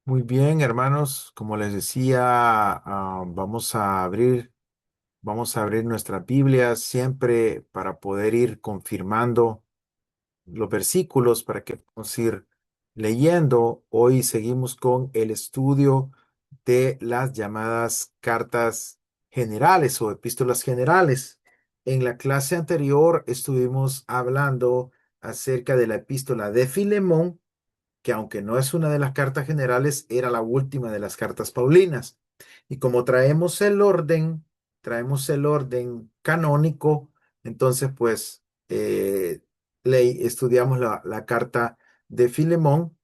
Muy bien, hermanos, como les decía, vamos a abrir nuestras Biblias siempre para poder ir confirmando los versículos para que podamos ir leyendo. Hoy seguimos con el estudio de las llamadas cartas generales o epístolas generales. En la clase anterior estuvimos hablando acerca de la epístola de Filemón, que aunque no es una de las cartas generales, era la última de las cartas paulinas. Y como traemos el orden canónico, entonces pues estudiamos la carta de Filemón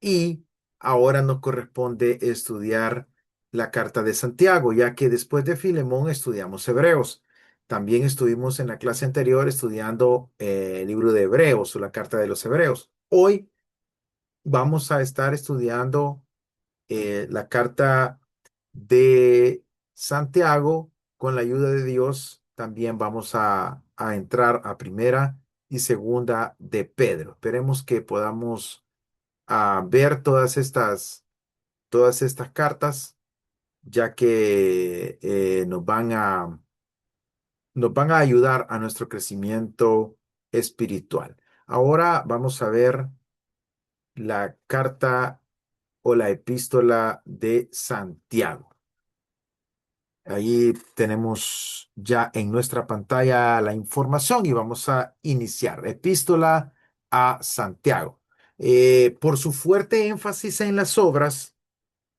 y ahora nos corresponde estudiar la carta de Santiago, ya que después de Filemón estudiamos Hebreos. También estuvimos en la clase anterior estudiando el libro de Hebreos o la carta de los Hebreos. Hoy vamos a estar estudiando la carta de Santiago con la ayuda de Dios. También vamos a entrar a primera y segunda de Pedro. Esperemos que podamos ver todas estas cartas, ya que nos van a ayudar a nuestro crecimiento espiritual. Ahora vamos a ver la carta o la epístola de Santiago. Ahí tenemos ya en nuestra pantalla la información y vamos a iniciar. Epístola a Santiago. Por su fuerte énfasis en las obras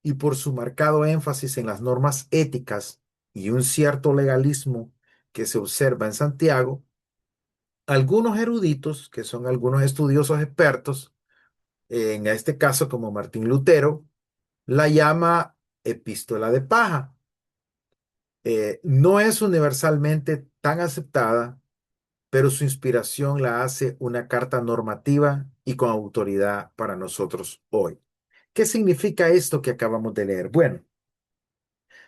y por su marcado énfasis en las normas éticas y un cierto legalismo que se observa en Santiago, algunos eruditos, que son algunos estudiosos expertos, en este caso como Martín Lutero, la llama epístola de paja. No es universalmente tan aceptada, pero su inspiración la hace una carta normativa y con autoridad para nosotros hoy. ¿Qué significa esto que acabamos de leer? Bueno,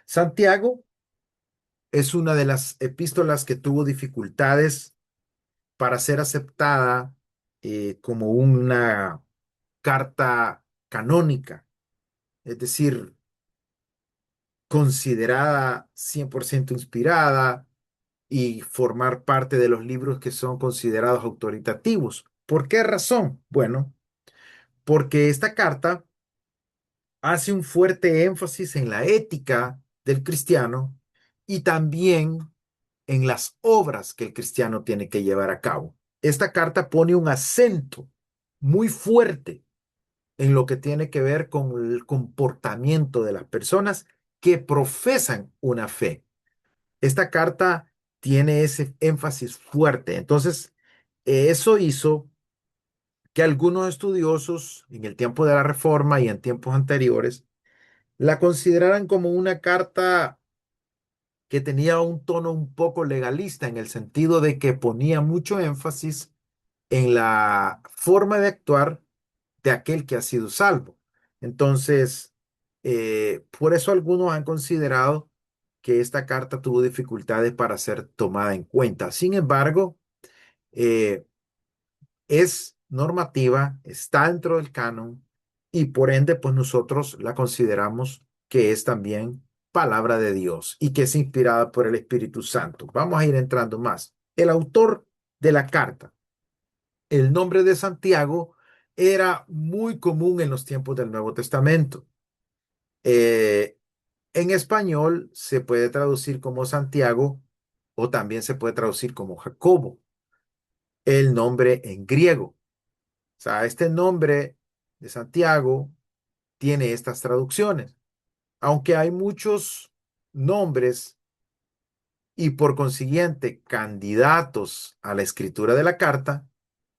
Santiago es una de las epístolas que tuvo dificultades para ser aceptada como una carta canónica, es decir, considerada 100% inspirada y formar parte de los libros que son considerados autoritativos. ¿Por qué razón? Bueno, porque esta carta hace un fuerte énfasis en la ética del cristiano y también en las obras que el cristiano tiene que llevar a cabo. Esta carta pone un acento muy fuerte en lo que tiene que ver con el comportamiento de las personas que profesan una fe. Esta carta tiene ese énfasis fuerte. Entonces, eso hizo que algunos estudiosos en el tiempo de la Reforma y en tiempos anteriores la consideraran como una carta que tenía un tono un poco legalista en el sentido de que ponía mucho énfasis en la forma de actuar de aquel que ha sido salvo. Entonces, por eso algunos han considerado que esta carta tuvo dificultades para ser tomada en cuenta. Sin embargo, eh, es normativa, está dentro del canon y por ende, pues nosotros la consideramos que es también palabra de Dios y que es inspirada por el Espíritu Santo. Vamos a ir entrando más. El autor de la carta, el nombre de Santiago, era muy común en los tiempos del Nuevo Testamento. Eh, en español se puede traducir como Santiago o también se puede traducir como Jacobo, el nombre en griego. O sea, este nombre de Santiago tiene estas traducciones. Aunque hay muchos nombres y por consiguiente candidatos a la escritura de la carta,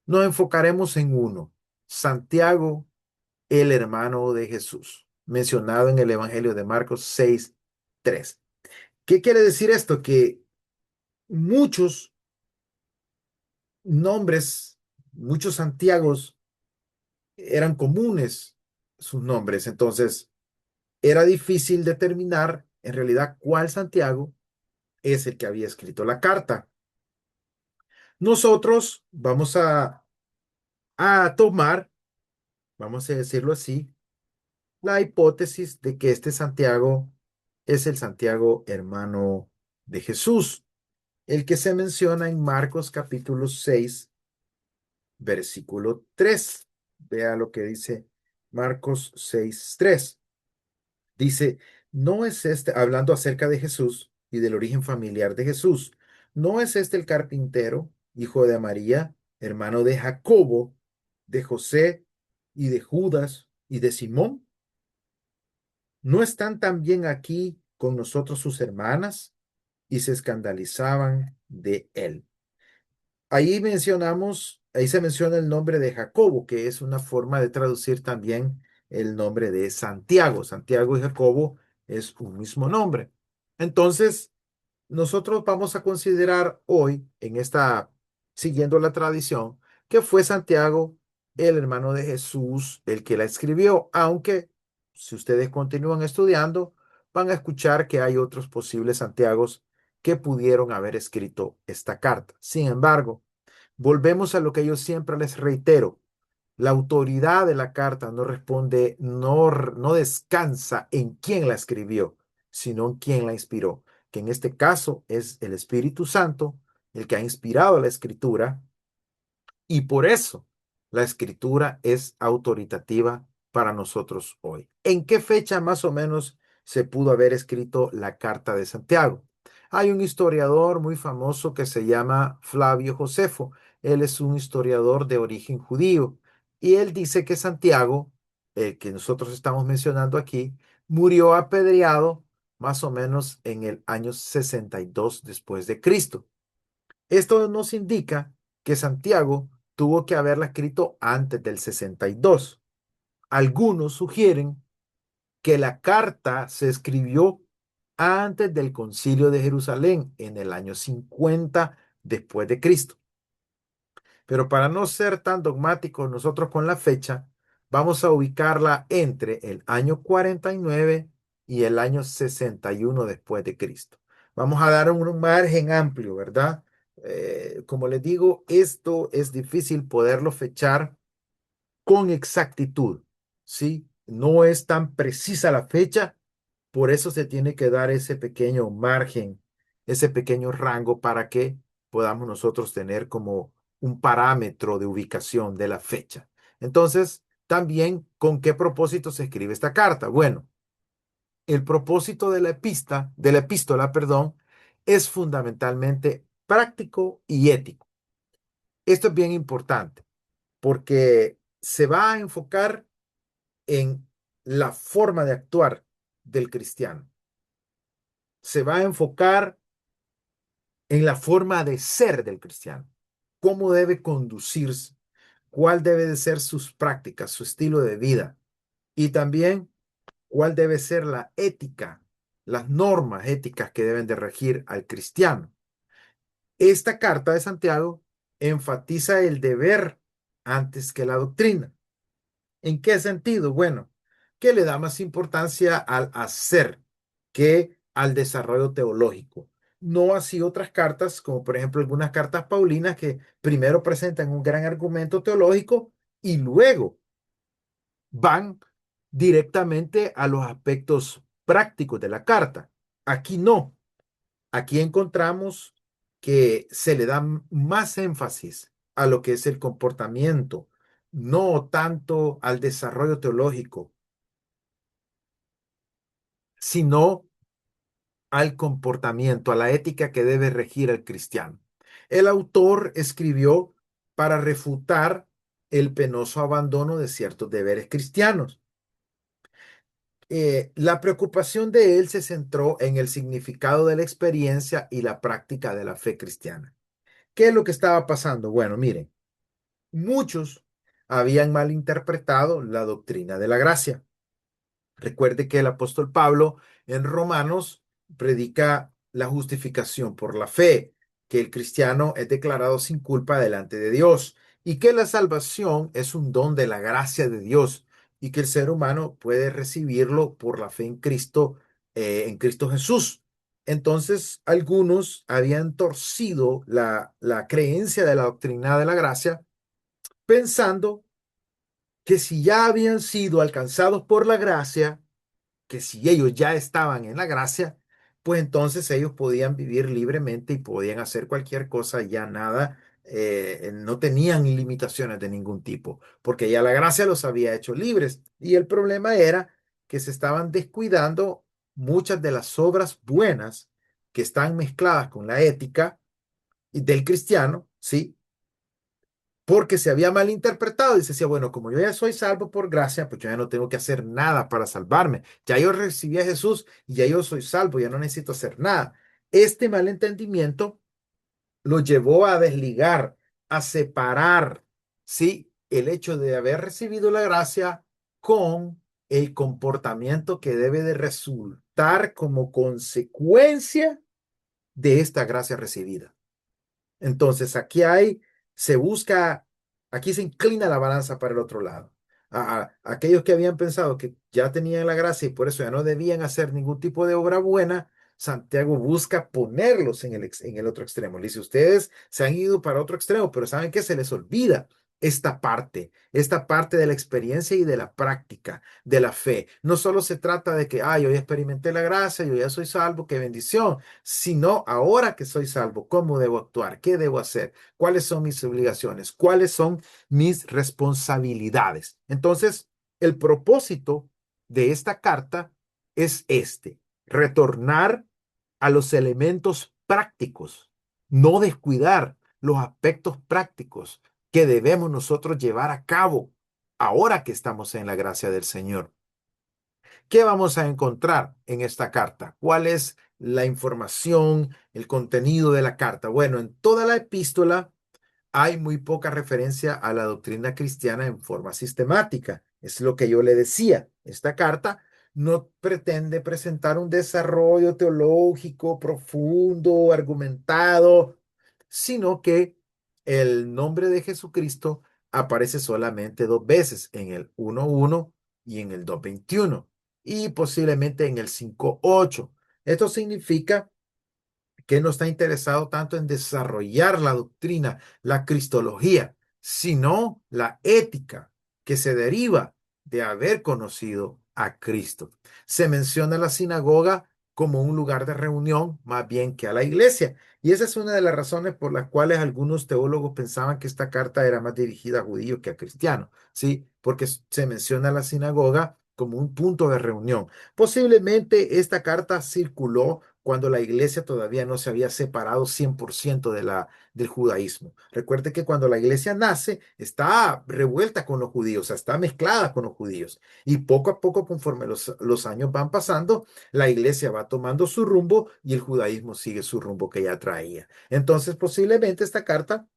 nos enfocaremos en uno, Santiago, el hermano de Jesús, mencionado en el Evangelio de Marcos 6:3. ¿Qué quiere decir esto? Que muchos nombres, muchos Santiagos eran comunes sus nombres, entonces era difícil determinar en realidad cuál Santiago es el que había escrito la carta. Nosotros vamos a tomar, vamos a decirlo así, la hipótesis de que este Santiago es el Santiago hermano de Jesús, el que se menciona en Marcos capítulo 6, versículo 3. Vea lo que dice Marcos 6, 3. Dice, no es este, hablando acerca de Jesús y del origen familiar de Jesús, no es este el carpintero, hijo de María, hermano de Jacobo, de José y de Judas y de Simón. ¿No están también aquí con nosotros sus hermanas? Y se escandalizaban de él. Ahí se menciona el nombre de Jacobo, que es una forma de traducir también el nombre de Santiago. Santiago y Jacobo es un mismo nombre. Entonces, nosotros vamos a considerar hoy, siguiendo la tradición, que fue Santiago, el hermano de Jesús, el que la escribió, aunque si ustedes continúan estudiando, van a escuchar que hay otros posibles Santiagos que pudieron haber escrito esta carta. Sin embargo, volvemos a lo que yo siempre les reitero. La autoridad de la carta no responde, no descansa en quién la escribió, sino en quién la inspiró, que en este caso es el Espíritu Santo, el que ha inspirado la escritura, y por eso la escritura es autoritativa para nosotros hoy. ¿En qué fecha más o menos se pudo haber escrito la carta de Santiago? Hay un historiador muy famoso que se llama Flavio Josefo. Él es un historiador de origen judío y él dice que Santiago, el que nosotros estamos mencionando aquí, murió apedreado más o menos en el año 62 después de Cristo. Esto nos indica que Santiago tuvo que haberla escrito antes del 62. Algunos sugieren que la carta se escribió antes del Concilio de Jerusalén en el año 50 después de Cristo. Pero para no ser tan dogmáticos nosotros con la fecha, vamos a ubicarla entre el año 49 y el año 61 después de Cristo. Vamos a dar un margen amplio, ¿verdad? Como les digo, esto es difícil poderlo fechar con exactitud, ¿sí? No es tan precisa la fecha, por eso se tiene que dar ese pequeño margen, ese pequeño rango para que podamos nosotros tener como un parámetro de ubicación de la fecha. Entonces, también, ¿con qué propósito se escribe esta carta? Bueno, el propósito de la epístola, perdón, es fundamentalmente práctico y ético. Esto es bien importante porque se va a enfocar en la forma de actuar del cristiano. Se va a enfocar en la forma de ser del cristiano. Cómo debe conducirse, cuál debe de ser sus prácticas, su estilo de vida y también cuál debe ser la ética, las normas éticas que deben de regir al cristiano. Esta carta de Santiago enfatiza el deber antes que la doctrina. ¿En qué sentido? Bueno, que le da más importancia al hacer que al desarrollo teológico. No así otras cartas, como por ejemplo algunas cartas paulinas que primero presentan un gran argumento teológico y luego van directamente a los aspectos prácticos de la carta. Aquí no. Aquí encontramos que se le da más énfasis a lo que es el comportamiento, no tanto al desarrollo teológico, sino al comportamiento, a la ética que debe regir al cristiano. El autor escribió para refutar el penoso abandono de ciertos deberes cristianos. La preocupación de él se centró en el significado de la experiencia y la práctica de la fe cristiana. ¿Qué es lo que estaba pasando? Bueno, miren, muchos habían malinterpretado la doctrina de la gracia. Recuerde que el apóstol Pablo en Romanos predica la justificación por la fe, que el cristiano es declarado sin culpa delante de Dios y que la salvación es un don de la gracia de Dios y que el ser humano puede recibirlo por la fe en Cristo Jesús. Entonces, algunos habían torcido la creencia de la doctrina de la gracia pensando que si ya habían sido alcanzados por la gracia, que si ellos ya estaban en la gracia, pues entonces ellos podían vivir libremente y podían hacer cualquier cosa, ya nada, no tenían limitaciones de ningún tipo, porque ya la gracia los había hecho libres. Y el problema era que se estaban descuidando muchas de las obras buenas que están mezcladas con la ética y del cristiano, ¿sí? Porque se había malinterpretado y se decía, bueno, como yo ya soy salvo por gracia, pues yo ya no tengo que hacer nada para salvarme. Ya yo recibí a Jesús y ya yo soy salvo, ya no necesito hacer nada. Este malentendimiento lo llevó a desligar, a separar, ¿sí? El hecho de haber recibido la gracia con el comportamiento que debe de resultar como consecuencia de esta gracia recibida. Entonces, se busca, aquí se inclina la balanza para el otro lado. Aquellos que habían pensado que ya tenían la gracia y por eso ya no debían hacer ningún tipo de obra buena, Santiago busca ponerlos en el otro extremo. Le dice, ustedes se han ido para otro extremo, pero ¿saben qué? Se les olvida esta parte de la experiencia y de la práctica de la fe. No solo se trata de que, yo ya experimenté la gracia, yo ya soy salvo, qué bendición, sino ahora que soy salvo, ¿cómo debo actuar? ¿Qué debo hacer? ¿Cuáles son mis obligaciones? ¿Cuáles son mis responsabilidades? Entonces, el propósito de esta carta es retornar a los elementos prácticos, no descuidar los aspectos prácticos que debemos nosotros llevar a cabo ahora que estamos en la gracia del Señor. ¿Qué vamos a encontrar en esta carta? ¿Cuál es la información, el contenido de la carta? Bueno, en toda la epístola hay muy poca referencia a la doctrina cristiana en forma sistemática. Es lo que yo le decía. Esta carta no pretende presentar un desarrollo teológico profundo, argumentado, sino que el nombre de Jesucristo aparece solamente dos veces, en el 1:1 y en el 2:21 y posiblemente en el 5:8. Esto significa que no está interesado tanto en desarrollar la doctrina, la cristología, sino la ética que se deriva de haber conocido a Cristo. Se menciona la sinagoga como un lugar de reunión más bien que a la iglesia. Y esa es una de las razones por las cuales algunos teólogos pensaban que esta carta era más dirigida a judíos que a cristianos, ¿sí? Porque se menciona la sinagoga como un punto de reunión. Posiblemente esta carta circuló cuando la iglesia todavía no se había separado 100% del judaísmo. Recuerde que cuando la iglesia nace, está revuelta con los judíos, o sea, está mezclada con los judíos. Y poco a poco, conforme los años van pasando, la iglesia va tomando su rumbo y el judaísmo sigue su rumbo que ya traía. Entonces, posiblemente esta carta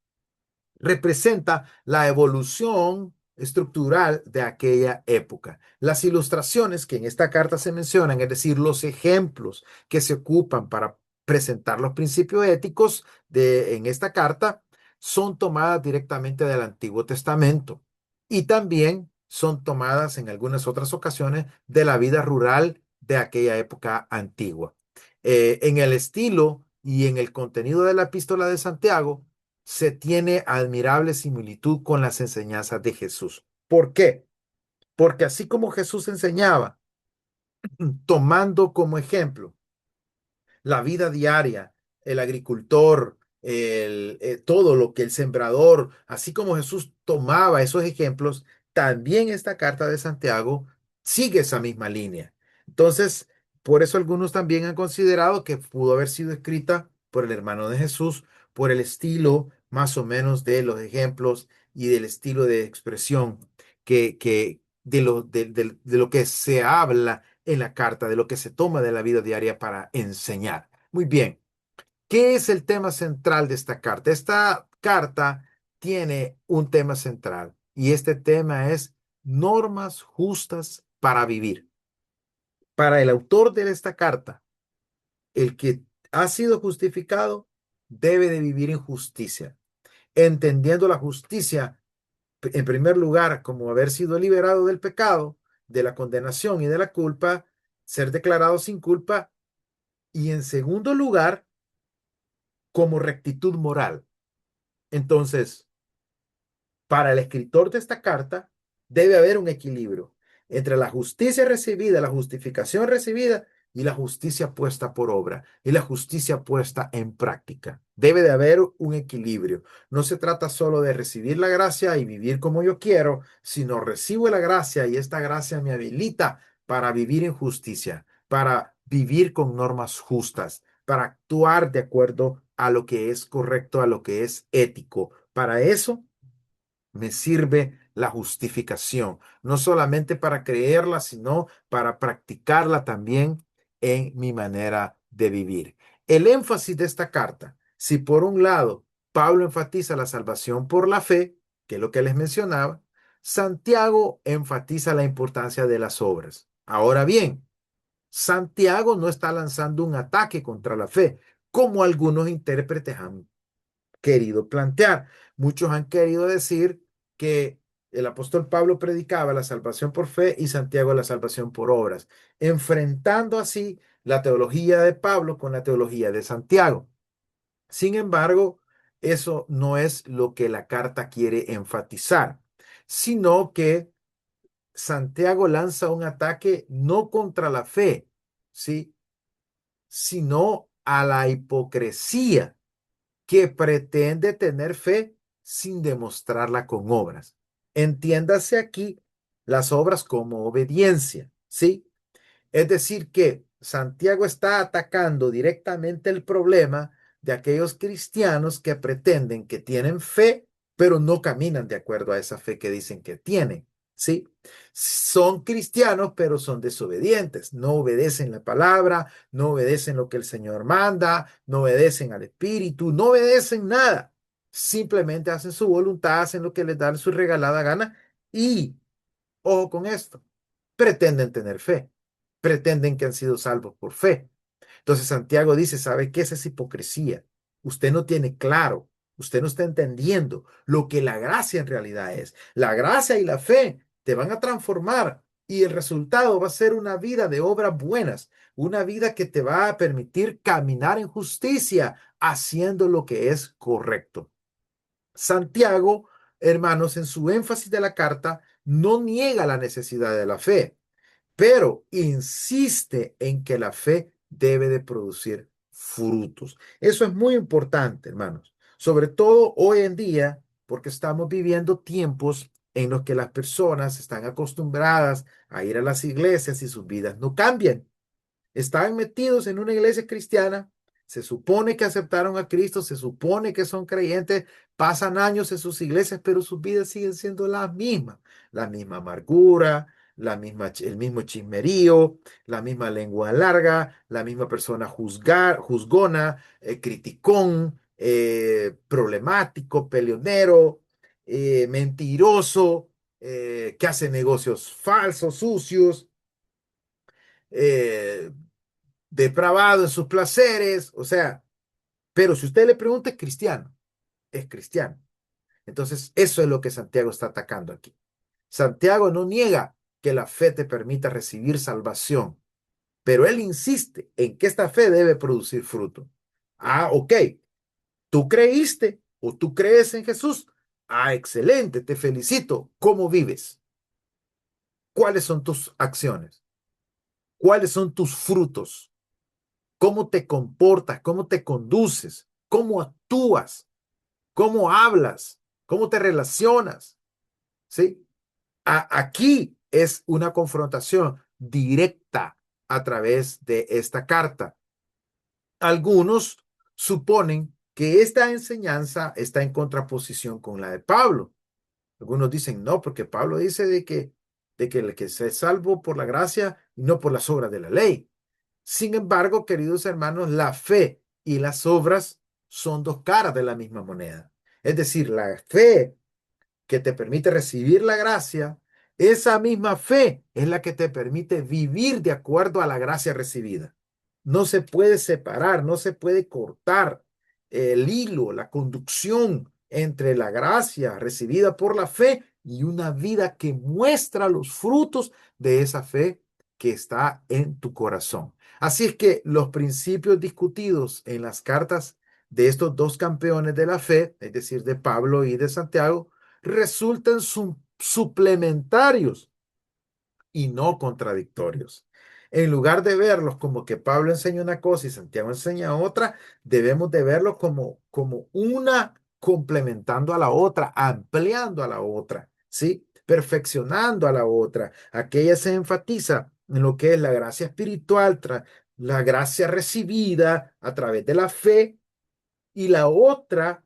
representa la evolución estructural de aquella época. Las ilustraciones que en esta carta se mencionan, es decir, los ejemplos que se ocupan para presentar los principios éticos en esta carta, son tomadas directamente del Antiguo Testamento y también son tomadas en algunas otras ocasiones de la vida rural de aquella época antigua. En el estilo y en el contenido de la epístola de Santiago, se tiene admirable similitud con las enseñanzas de Jesús. ¿Por qué? Porque así como Jesús enseñaba, tomando como ejemplo la vida diaria, el agricultor, todo lo que el sembrador, así como Jesús tomaba esos ejemplos, también esta carta de Santiago sigue esa misma línea. Entonces, por eso algunos también han considerado que pudo haber sido escrita por el hermano de Jesús, por el estilo más o menos de los ejemplos y del estilo de expresión de lo que se habla en la carta, de lo que se toma de la vida diaria para enseñar. Muy bien, ¿qué es el tema central de esta carta? Esta carta tiene un tema central y este tema es normas justas para vivir. Para el autor de esta carta, el que ha sido justificado debe de vivir en justicia, entendiendo la justicia en primer lugar como haber sido liberado del pecado, de la condenación y de la culpa, ser declarado sin culpa y en segundo lugar como rectitud moral. Entonces, para el escritor de esta carta, Debe haber un equilibrio entre la justicia recibida, la justificación recibida y la justicia puesta por obra y la justicia puesta en práctica. Debe de haber un equilibrio. No se trata solo de recibir la gracia y vivir como yo quiero, sino recibo la gracia y esta gracia me habilita para vivir en justicia, para vivir con normas justas, para actuar de acuerdo a lo que es correcto, a lo que es ético. Para eso me sirve la justificación, no solamente para creerla, sino para practicarla también en mi manera de vivir. El énfasis de esta carta, si por un lado Pablo enfatiza la salvación por la fe, que es lo que les mencionaba, Santiago enfatiza la importancia de las obras. Ahora bien, Santiago no está lanzando un ataque contra la fe, como algunos intérpretes han querido plantear. Muchos han querido decir que el apóstol Pablo predicaba la salvación por fe y Santiago la salvación por obras, enfrentando así la teología de Pablo con la teología de Santiago. Sin embargo, eso no es lo que la carta quiere enfatizar, sino que Santiago lanza un ataque no contra la fe, ¿sí? Sino a la hipocresía que pretende tener fe sin demostrarla con obras. Entiéndase aquí las obras como obediencia, ¿sí? Es decir, que Santiago está atacando directamente el problema de aquellos cristianos que pretenden que tienen fe, pero no caminan de acuerdo a esa fe que dicen que tienen, ¿sí? Son cristianos, pero son desobedientes, no obedecen la palabra, no obedecen lo que el Señor manda, no obedecen al Espíritu, no obedecen nada. Simplemente hacen su voluntad, hacen lo que les da su regalada gana y, ojo con esto, pretenden tener fe, pretenden que han sido salvos por fe. Entonces Santiago dice, ¿sabe qué es esa hipocresía? Usted no tiene claro, usted no está entendiendo lo que la gracia en realidad es. La gracia y la fe te van a transformar y el resultado va a ser una vida de obras buenas, una vida que te va a permitir caminar en justicia, haciendo lo que es correcto. Santiago, hermanos, en su énfasis de la carta, no niega la necesidad de la fe, pero insiste en que la fe debe de producir frutos. Eso es muy importante, hermanos, sobre todo hoy en día, porque estamos viviendo tiempos en los que las personas están acostumbradas a ir a las iglesias y sus vidas no cambian. Están metidos en una iglesia cristiana, se supone que aceptaron a Cristo, se supone que son creyentes, pasan años en sus iglesias, pero sus vidas siguen siendo la misma amargura, el mismo chismerío, la misma lengua larga, la misma persona juzgona, criticón, problemático, peleonero, mentiroso, que hace negocios falsos, sucios, eh, depravado en sus placeres, o sea, pero si usted le pregunta, es cristiano, es cristiano. Entonces, eso es lo que Santiago está atacando aquí. Santiago no niega que la fe te permita recibir salvación, pero él insiste en que esta fe debe producir fruto. Ah, ok, tú creíste o tú crees en Jesús. Ah, excelente, te felicito. ¿Cómo vives? ¿Cuáles son tus acciones? ¿Cuáles son tus frutos? ¿Cómo te comportas? ¿Cómo te conduces? ¿Cómo actúas? ¿Cómo hablas? ¿Cómo te relacionas? ¿Sí? Aquí es una confrontación directa a través de esta carta. Algunos suponen que esta enseñanza está en contraposición con la de Pablo. Algunos dicen no, porque Pablo dice de que el que se es salvo por la gracia y no por las obras de la ley. Sin embargo, queridos hermanos, la fe y las obras son dos caras de la misma moneda. Es decir, la fe que te permite recibir la gracia, esa misma fe es la que te permite vivir de acuerdo a la gracia recibida. No se puede separar, no se puede cortar el hilo, la conducción entre la gracia recibida por la fe y una vida que muestra los frutos de esa fe que está en tu corazón. Así es que los principios discutidos en las cartas de estos dos campeones de la fe, es decir, de Pablo y de Santiago, resultan suplementarios y no contradictorios. En lugar de verlos como que Pablo enseña una cosa y Santiago enseña otra, debemos de verlos como una complementando a la otra, ampliando a la otra, ¿sí? Perfeccionando a la otra. Aquella se enfatiza en lo que es la gracia espiritual, la gracia recibida a través de la fe, y la otra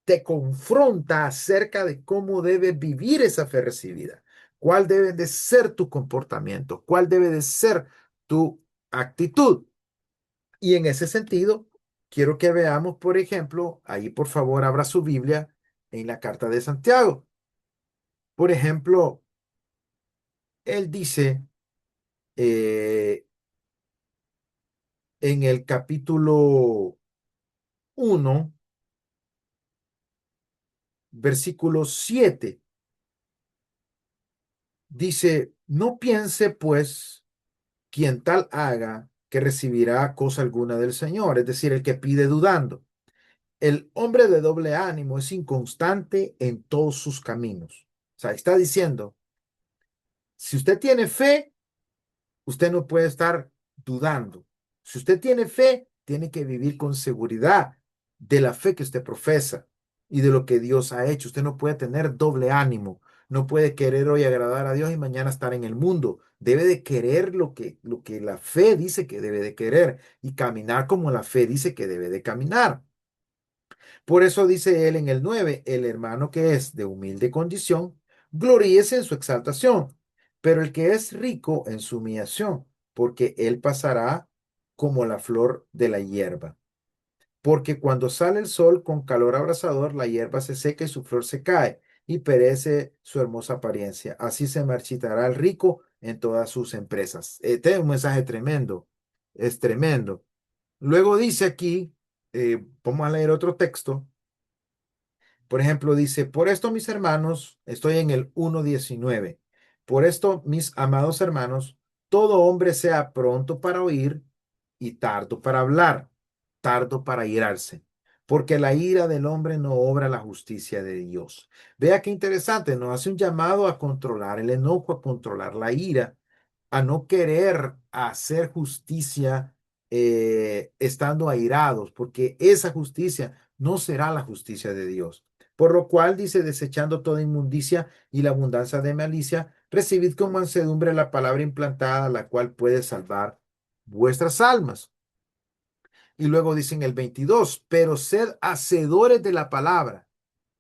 te confronta acerca de cómo debes vivir esa fe recibida, cuál debe de ser tu comportamiento, cuál debe de ser tu actitud. Y en ese sentido, quiero que veamos, por ejemplo, ahí por favor abra su Biblia en la carta de Santiago. Por ejemplo, él dice en el capítulo 1, versículo 7, dice, no piense pues quien tal haga que recibirá cosa alguna del Señor, es decir, el que pide dudando. El hombre de doble ánimo es inconstante en todos sus caminos. O sea, está diciendo, si usted tiene fe, usted no puede estar dudando. Si usted tiene fe, tiene que vivir con seguridad de la fe que usted profesa y de lo que Dios ha hecho. Usted no puede tener doble ánimo. No puede querer hoy agradar a Dios y mañana estar en el mundo. Debe de querer lo que la fe dice que debe de querer y caminar como la fe dice que debe de caminar. Por eso dice él en el 9: el hermano que es de humilde condición, gloríese en su exaltación, pero el que es rico en su humillación, porque él pasará como la flor de la hierba. Porque cuando sale el sol con calor abrasador, la hierba se seca y su flor se cae, y perece su hermosa apariencia. Así se marchitará el rico en todas sus empresas. Este es un mensaje tremendo, es tremendo. Luego dice aquí, vamos a leer otro texto. Por ejemplo, dice, por esto, mis hermanos, estoy en el 1:19. Por esto, mis amados hermanos, todo hombre sea pronto para oír y tardo para hablar, tardo para irarse, porque la ira del hombre no obra la justicia de Dios. Vea qué interesante, nos hace un llamado a controlar el enojo, a controlar la ira, a no querer hacer justicia estando airados, porque esa justicia no será la justicia de Dios. Por lo cual dice, desechando toda inmundicia y la abundancia de malicia, recibid con mansedumbre la palabra implantada, la cual puede salvar vuestras almas. Y luego dice en el 22, pero sed hacedores de la palabra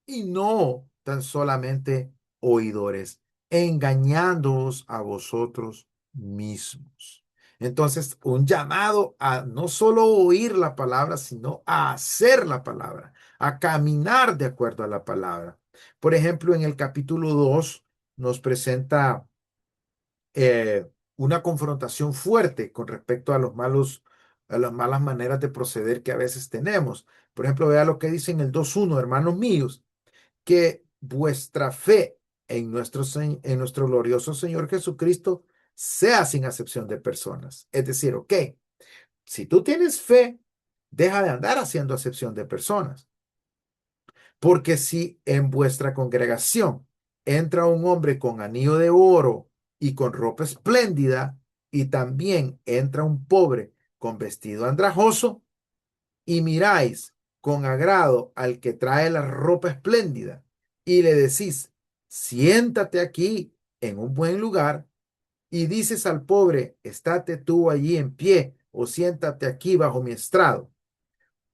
y no tan solamente oidores, engañándoos a vosotros mismos. Entonces, un llamado a no solo oír la palabra, sino a hacer la palabra, a caminar de acuerdo a la palabra. Por ejemplo, en el capítulo 2 nos presenta una confrontación fuerte con respecto a las malas maneras de proceder que a veces tenemos. Por ejemplo, vea lo que dice en el 2:1, hermanos míos, que vuestra fe en nuestro glorioso Señor Jesucristo sea sin acepción de personas. Es decir, ok, si tú tienes fe, deja de andar haciendo acepción de personas. Porque si en vuestra congregación entra un hombre con anillo de oro y con ropa espléndida, y también entra un pobre con vestido andrajoso, y miráis con agrado al que trae la ropa espléndida y le decís, siéntate aquí en un buen lugar, y dices al pobre, estate tú allí en pie o siéntate aquí bajo mi estrado.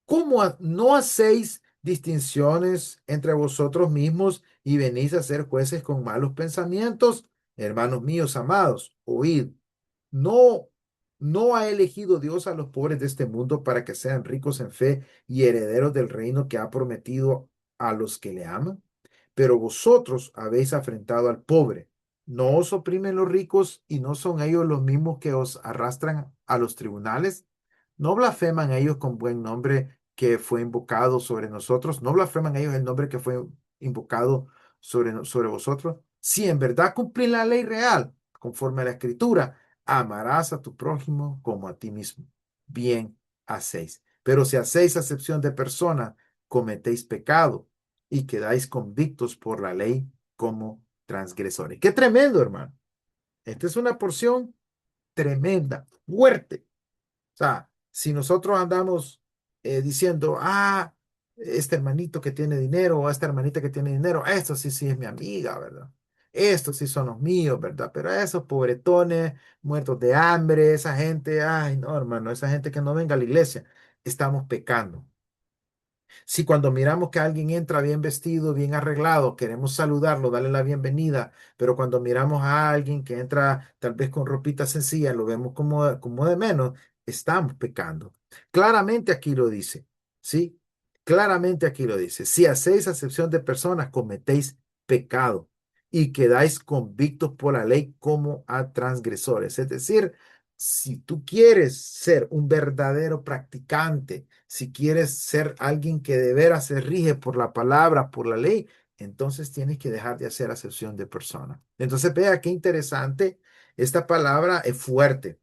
¿Cómo no hacéis distinciones entre vosotros mismos y venís a ser jueces con malos pensamientos? Hermanos míos amados, oíd. No, no ha elegido Dios a los pobres de este mundo para que sean ricos en fe y herederos del reino que ha prometido a los que le aman. Pero vosotros habéis afrentado al pobre. ¿No os oprimen los ricos y no son ellos los mismos que os arrastran a los tribunales? ¿No blasfeman ellos con buen nombre que fue invocado sobre nosotros? ¿No blasfeman ellos el nombre que fue invocado sobre vosotros? Si en verdad cumplís la ley real, conforme a la escritura, amarás a tu prójimo como a ti mismo. Bien hacéis. Pero si hacéis acepción de persona, cometéis pecado y quedáis convictos por la ley como transgresores. Qué tremendo, hermano. Esta es una porción tremenda, fuerte. O sea, si nosotros andamos diciendo, este hermanito que tiene dinero o esta hermanita que tiene dinero, esto sí, sí es mi amiga, ¿verdad? Estos sí son los míos, ¿verdad? Pero esos pobretones, muertos de hambre, esa gente, ay, no, hermano, esa gente que no venga a la iglesia, estamos pecando. Si cuando miramos que alguien entra bien vestido, bien arreglado, queremos saludarlo, darle la bienvenida, pero cuando miramos a alguien que entra tal vez con ropita sencilla, lo vemos como de menos, estamos pecando. Claramente aquí lo dice, ¿sí? Claramente aquí lo dice. Si hacéis acepción de personas, cometéis pecado y quedáis convictos por la ley como a transgresores. Es decir, si tú quieres ser un verdadero practicante, si quieres ser alguien que de veras se rige por la palabra, por la ley, entonces tienes que dejar de hacer acepción de personas. Entonces, vea qué interesante. Esta palabra es fuerte.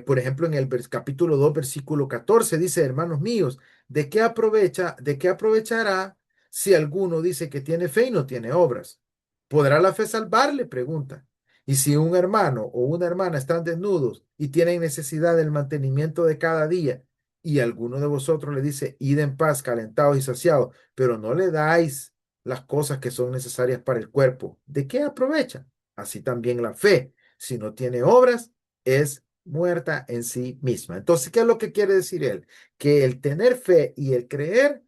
Por ejemplo, en el capítulo 2 versículo 14 dice, hermanos míos, de qué aprovechará si alguno dice que tiene fe y no tiene obras? ¿Podrá la fe salvarle? Pregunta. Y si un hermano o una hermana están desnudos y tienen necesidad del mantenimiento de cada día, y alguno de vosotros le dice, id en paz, calentados y saciados, pero no le dais las cosas que son necesarias para el cuerpo, ¿de qué aprovecha? Así también la fe, si no tiene obras, es muerta en sí misma. Entonces, ¿qué es lo que quiere decir él? Que el tener fe y el creer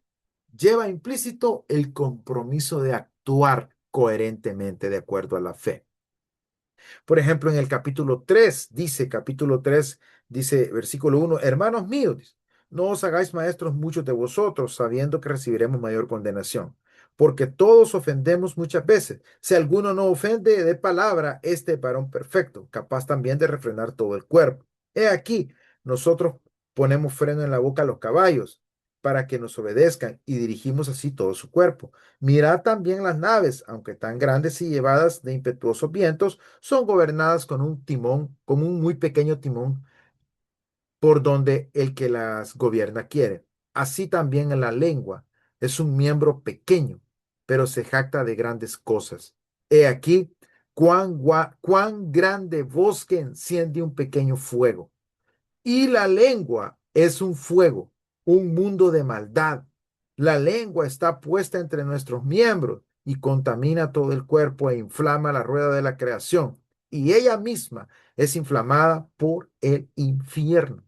lleva implícito el compromiso de actuar coherentemente de acuerdo a la fe. Por ejemplo, en el capítulo 3 dice, versículo 1, hermanos míos, dice, no os hagáis maestros muchos de vosotros, sabiendo que recibiremos mayor condenación, porque todos ofendemos muchas veces. Si alguno no ofende de palabra, este es varón perfecto, capaz también de refrenar todo el cuerpo. He aquí, nosotros ponemos freno en la boca a los caballos para que nos obedezcan y dirigimos así todo su cuerpo. Mirad también las naves, aunque tan grandes y llevadas de impetuosos vientos, son gobernadas con un timón, con un muy pequeño timón, por donde el que las gobierna quiere. Así también en la lengua es un miembro pequeño, pero se jacta de grandes cosas. He aquí cuán grande bosque enciende un pequeño fuego. Y la lengua es un fuego, un mundo de maldad. La lengua está puesta entre nuestros miembros y contamina todo el cuerpo e inflama la rueda de la creación. Y ella misma es inflamada por el infierno,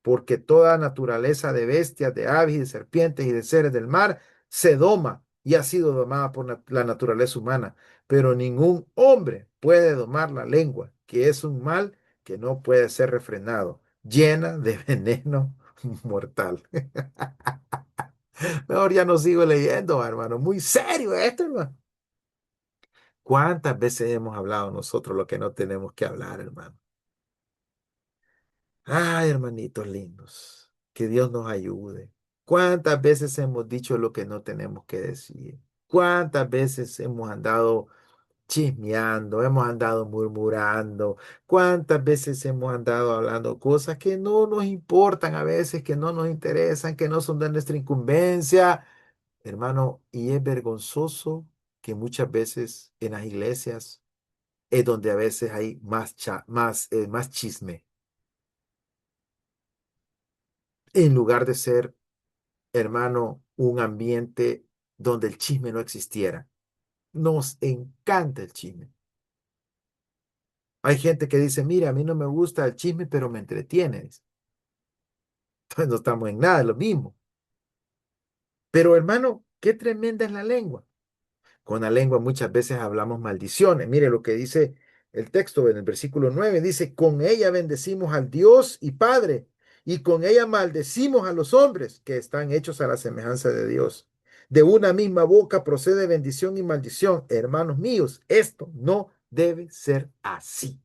porque toda naturaleza de bestias, de aves y de serpientes y de seres del mar se doma y ha sido domada por la naturaleza humana. Pero ningún hombre puede domar la lengua, que es un mal que no puede ser refrenado, llena de veneno mortal. Mejor ya no sigo leyendo, hermano. Muy serio esto, hermano. ¿Cuántas veces hemos hablado nosotros lo que no tenemos que hablar, hermano? Ay, hermanitos lindos, que Dios nos ayude. ¿Cuántas veces hemos dicho lo que no tenemos que decir? ¿Cuántas veces hemos andado chismeando, hemos andado murmurando? ¿Cuántas veces hemos andado hablando cosas que no nos importan a veces, que no nos interesan, que no son de nuestra incumbencia? Hermano, y es vergonzoso que muchas veces en las iglesias es donde a veces hay más chisme, en lugar de ser, hermano, un ambiente donde el chisme no existiera. Nos encanta el chisme. Hay gente que dice, mira, a mí no me gusta el chisme, pero me entretiene. Entonces no estamos en nada, es lo mismo. Pero hermano, qué tremenda es la lengua. Con la lengua muchas veces hablamos maldiciones. Mire lo que dice el texto en el versículo 9. Dice, con ella bendecimos al Dios y Padre, y con ella maldecimos a los hombres que están hechos a la semejanza de Dios. De una misma boca procede bendición y maldición. Hermanos míos, esto no debe ser así.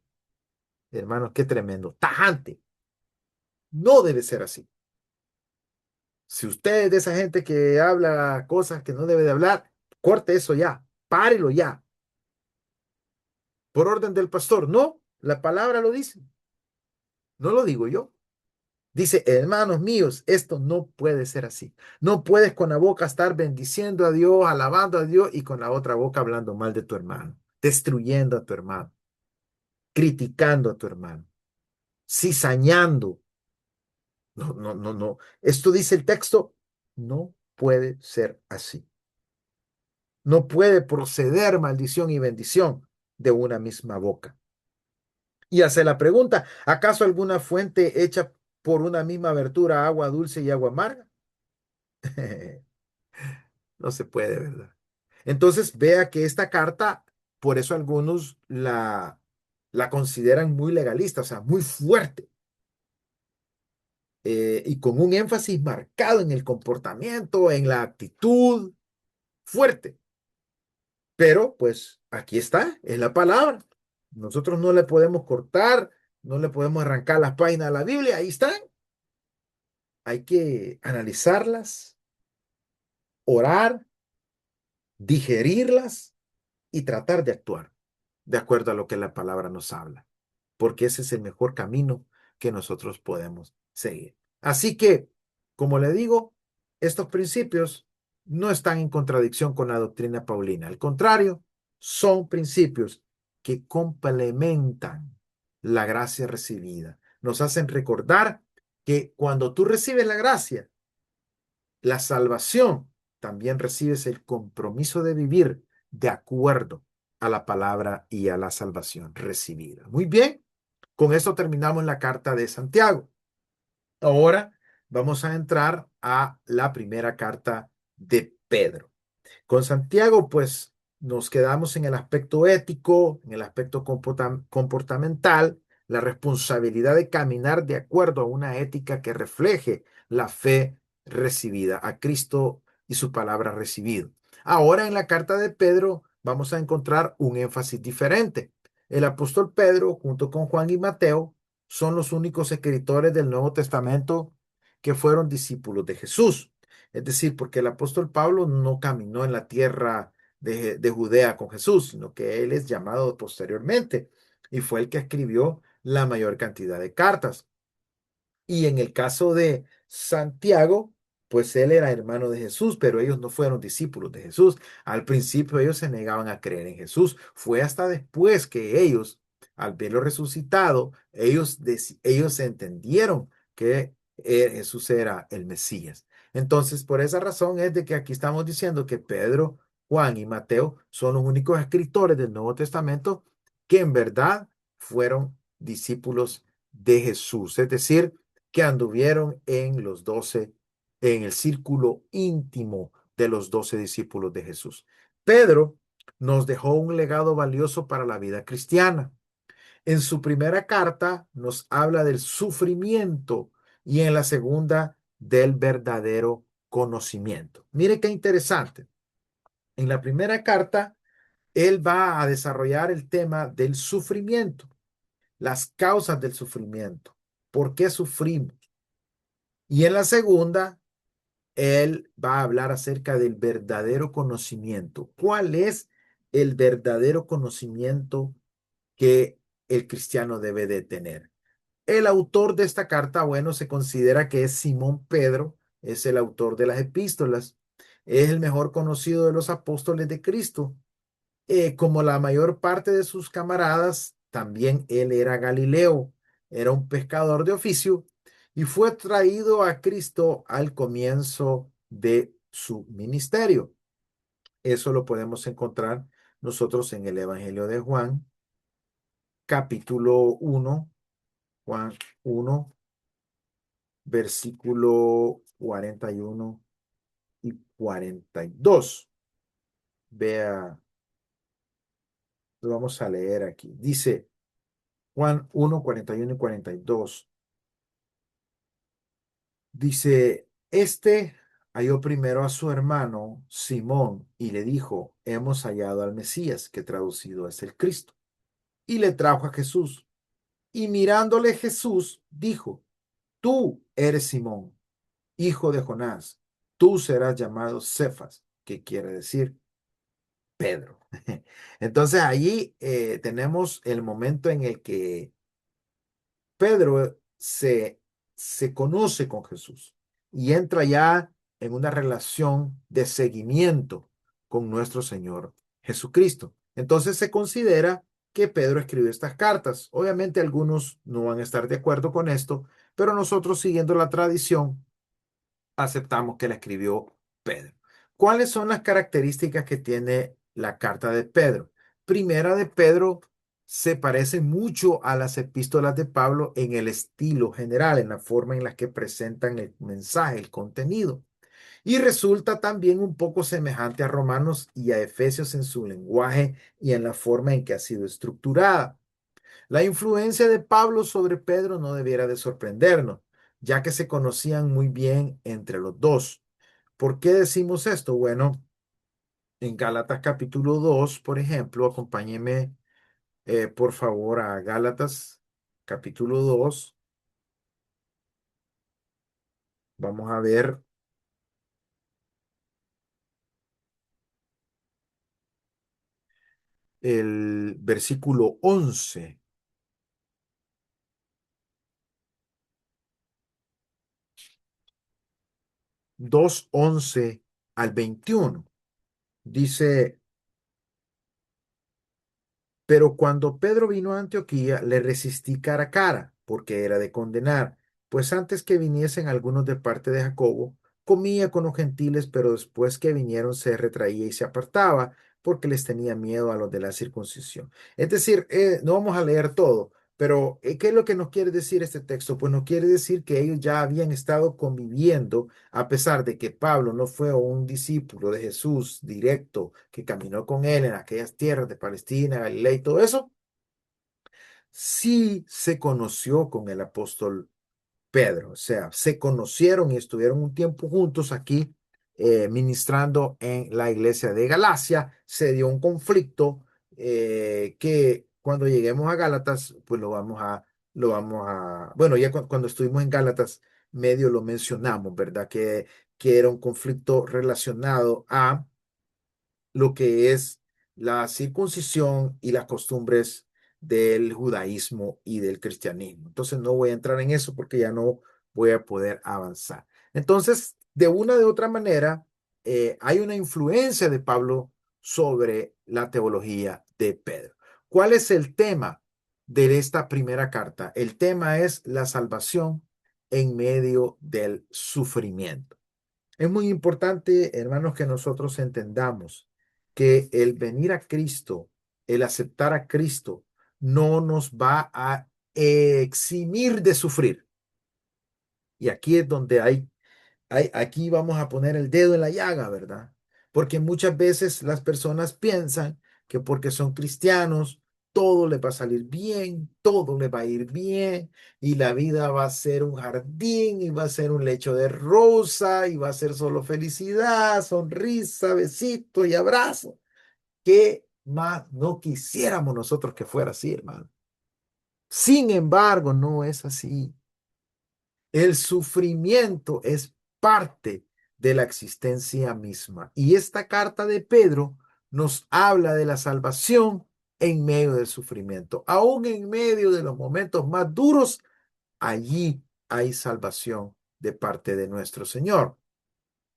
Hermanos, qué tremendo. Tajante. No debe ser así. Si usted es de esa gente que habla cosas que no debe de hablar, corte eso ya. Párelo ya. Por orden del pastor. No, la palabra lo dice. No lo digo yo. Dice, hermanos míos, esto no puede ser así. No puedes con la boca estar bendiciendo a Dios, alabando a Dios y con la otra boca hablando mal de tu hermano, destruyendo a tu hermano, criticando a tu hermano, cizañando. No, no, no, no. Esto dice el texto, no puede ser así. No puede proceder maldición y bendición de una misma boca. Y hace la pregunta, ¿acaso alguna fuente hecha por una misma abertura, agua dulce y agua amarga? No se puede, ¿verdad? Entonces, vea que esta carta, por eso algunos la consideran muy legalista, o sea, muy fuerte, y con un énfasis marcado en el comportamiento, en la actitud, fuerte. Pero, pues, aquí está, es la palabra. Nosotros no le podemos cortar, no le podemos arrancar las páginas de la Biblia, ahí están. Hay que analizarlas, orar, digerirlas y tratar de actuar de acuerdo a lo que la palabra nos habla, porque ese es el mejor camino que nosotros podemos seguir. Así que, como le digo, estos principios no están en contradicción con la doctrina paulina. Al contrario, son principios que complementan la gracia recibida. Nos hacen recordar que cuando tú recibes la gracia, la salvación, también recibes el compromiso de vivir de acuerdo a la palabra y a la salvación recibida. Muy bien, con esto terminamos la carta de Santiago. Ahora vamos a entrar a la primera carta de Pedro. Con Santiago, pues nos quedamos en el aspecto ético, en el aspecto comportamental, la responsabilidad de caminar de acuerdo a una ética que refleje la fe recibida, a Cristo y su palabra recibido. Ahora en la carta de Pedro vamos a encontrar un énfasis diferente. El apóstol Pedro, junto con Juan y Mateo, son los únicos escritores del Nuevo Testamento que fueron discípulos de Jesús. Es decir, porque el apóstol Pablo no caminó en la tierra de Judea con Jesús, sino que él es llamado posteriormente y fue el que escribió la mayor cantidad de cartas. Y en el caso de Santiago, pues él era hermano de Jesús, pero ellos no fueron discípulos de Jesús. Al principio ellos se negaban a creer en Jesús. Fue hasta después que ellos, al verlo resucitado, ellos entendieron que Jesús era el Mesías. Entonces, por esa razón es de que aquí estamos diciendo que Pedro, Juan y Mateo son los únicos escritores del Nuevo Testamento que en verdad fueron discípulos de Jesús. Es decir, que anduvieron en los 12, en el círculo íntimo de los 12 discípulos de Jesús. Pedro nos dejó un legado valioso para la vida cristiana. En su primera carta nos habla del sufrimiento y en la segunda del verdadero conocimiento. Mire qué interesante. En la primera carta, él va a desarrollar el tema del sufrimiento, las causas del sufrimiento, por qué sufrimos. Y en la segunda, él va a hablar acerca del verdadero conocimiento. ¿Cuál es el verdadero conocimiento que el cristiano debe de tener? El autor de esta carta, bueno, se considera que es Simón Pedro, es el autor de las epístolas, es el mejor conocido de los apóstoles de Cristo. Como la mayor parte de sus camaradas, también él era Galileo, era un pescador de oficio y fue traído a Cristo al comienzo de su ministerio. Eso lo podemos encontrar nosotros en el Evangelio de Juan, capítulo 1, Juan 1, versículo 41 y 42. Vea, lo vamos a leer aquí. Dice Juan 1, 41 y 42. Dice, este halló primero a su hermano Simón y le dijo, hemos hallado al Mesías, que traducido es el Cristo. Y le trajo a Jesús. Y mirándole Jesús, dijo, tú eres Simón, hijo de Jonás, tú serás llamado Cefas, que quiere decir Pedro. Entonces allí tenemos el momento en el que Pedro se se conoce con Jesús y entra ya en una relación de seguimiento con nuestro Señor Jesucristo. Entonces se considera que Pedro escribió estas cartas. Obviamente algunos no van a estar de acuerdo con esto, pero nosotros siguiendo la tradición aceptamos que la escribió Pedro. ¿Cuáles son las características que tiene la carta de Pedro? Primera de Pedro se parece mucho a las epístolas de Pablo en el estilo general, en la forma en la que presentan el mensaje, el contenido. Y resulta también un poco semejante a Romanos y a Efesios en su lenguaje y en la forma en que ha sido estructurada. La influencia de Pablo sobre Pedro no debiera de sorprendernos, ya que se conocían muy bien entre los dos. ¿Por qué decimos esto? Bueno, en Gálatas capítulo 2, por ejemplo, acompáñeme por favor a Gálatas capítulo 2. Vamos a ver el versículo 11, 2:11 al 21. Dice, pero cuando Pedro vino a Antioquía, le resistí cara a cara, porque era de condenar, pues antes que viniesen algunos de parte de Jacobo, comía con los gentiles, pero después que vinieron se retraía y se apartaba, porque les tenía miedo a los de la circuncisión. Es decir, no vamos a leer todo, pero ¿qué es lo que nos quiere decir este texto? Pues nos quiere decir que ellos ya habían estado conviviendo, a pesar de que Pablo no fue un discípulo de Jesús directo, que caminó con él en aquellas tierras de Palestina, Galilea y todo eso, sí se conoció con el apóstol Pedro. O sea, se conocieron y estuvieron un tiempo juntos aquí ministrando en la iglesia de Galacia. Se dio un conflicto que cuando lleguemos a Gálatas, pues bueno, ya cuando estuvimos en Gálatas, medio lo mencionamos, ¿verdad? Que era un conflicto relacionado a lo que es la circuncisión y las costumbres del judaísmo y del cristianismo. Entonces no voy a entrar en eso porque ya no voy a poder avanzar. Entonces, de una de otra manera, hay una influencia de Pablo sobre la teología de Pedro. ¿Cuál es el tema de esta primera carta? El tema es la salvación en medio del sufrimiento. Es muy importante, hermanos, que nosotros entendamos que el venir a Cristo, el aceptar a Cristo, no nos va a eximir de sufrir. Y aquí es donde aquí vamos a poner el dedo en la llaga, ¿verdad? Porque muchas veces las personas piensan que porque son cristianos, todo les va a salir bien, todo les va a ir bien, y la vida va a ser un jardín, y va a ser un lecho de rosa, y va a ser solo felicidad, sonrisa, besito y abrazo. ¿Qué más no quisiéramos nosotros que fuera así, hermano? Sin embargo, no es así. El sufrimiento es parte de la existencia misma. Y esta carta de Pedro nos habla de la salvación en medio del sufrimiento. Aún en medio de los momentos más duros, allí hay salvación de parte de nuestro Señor.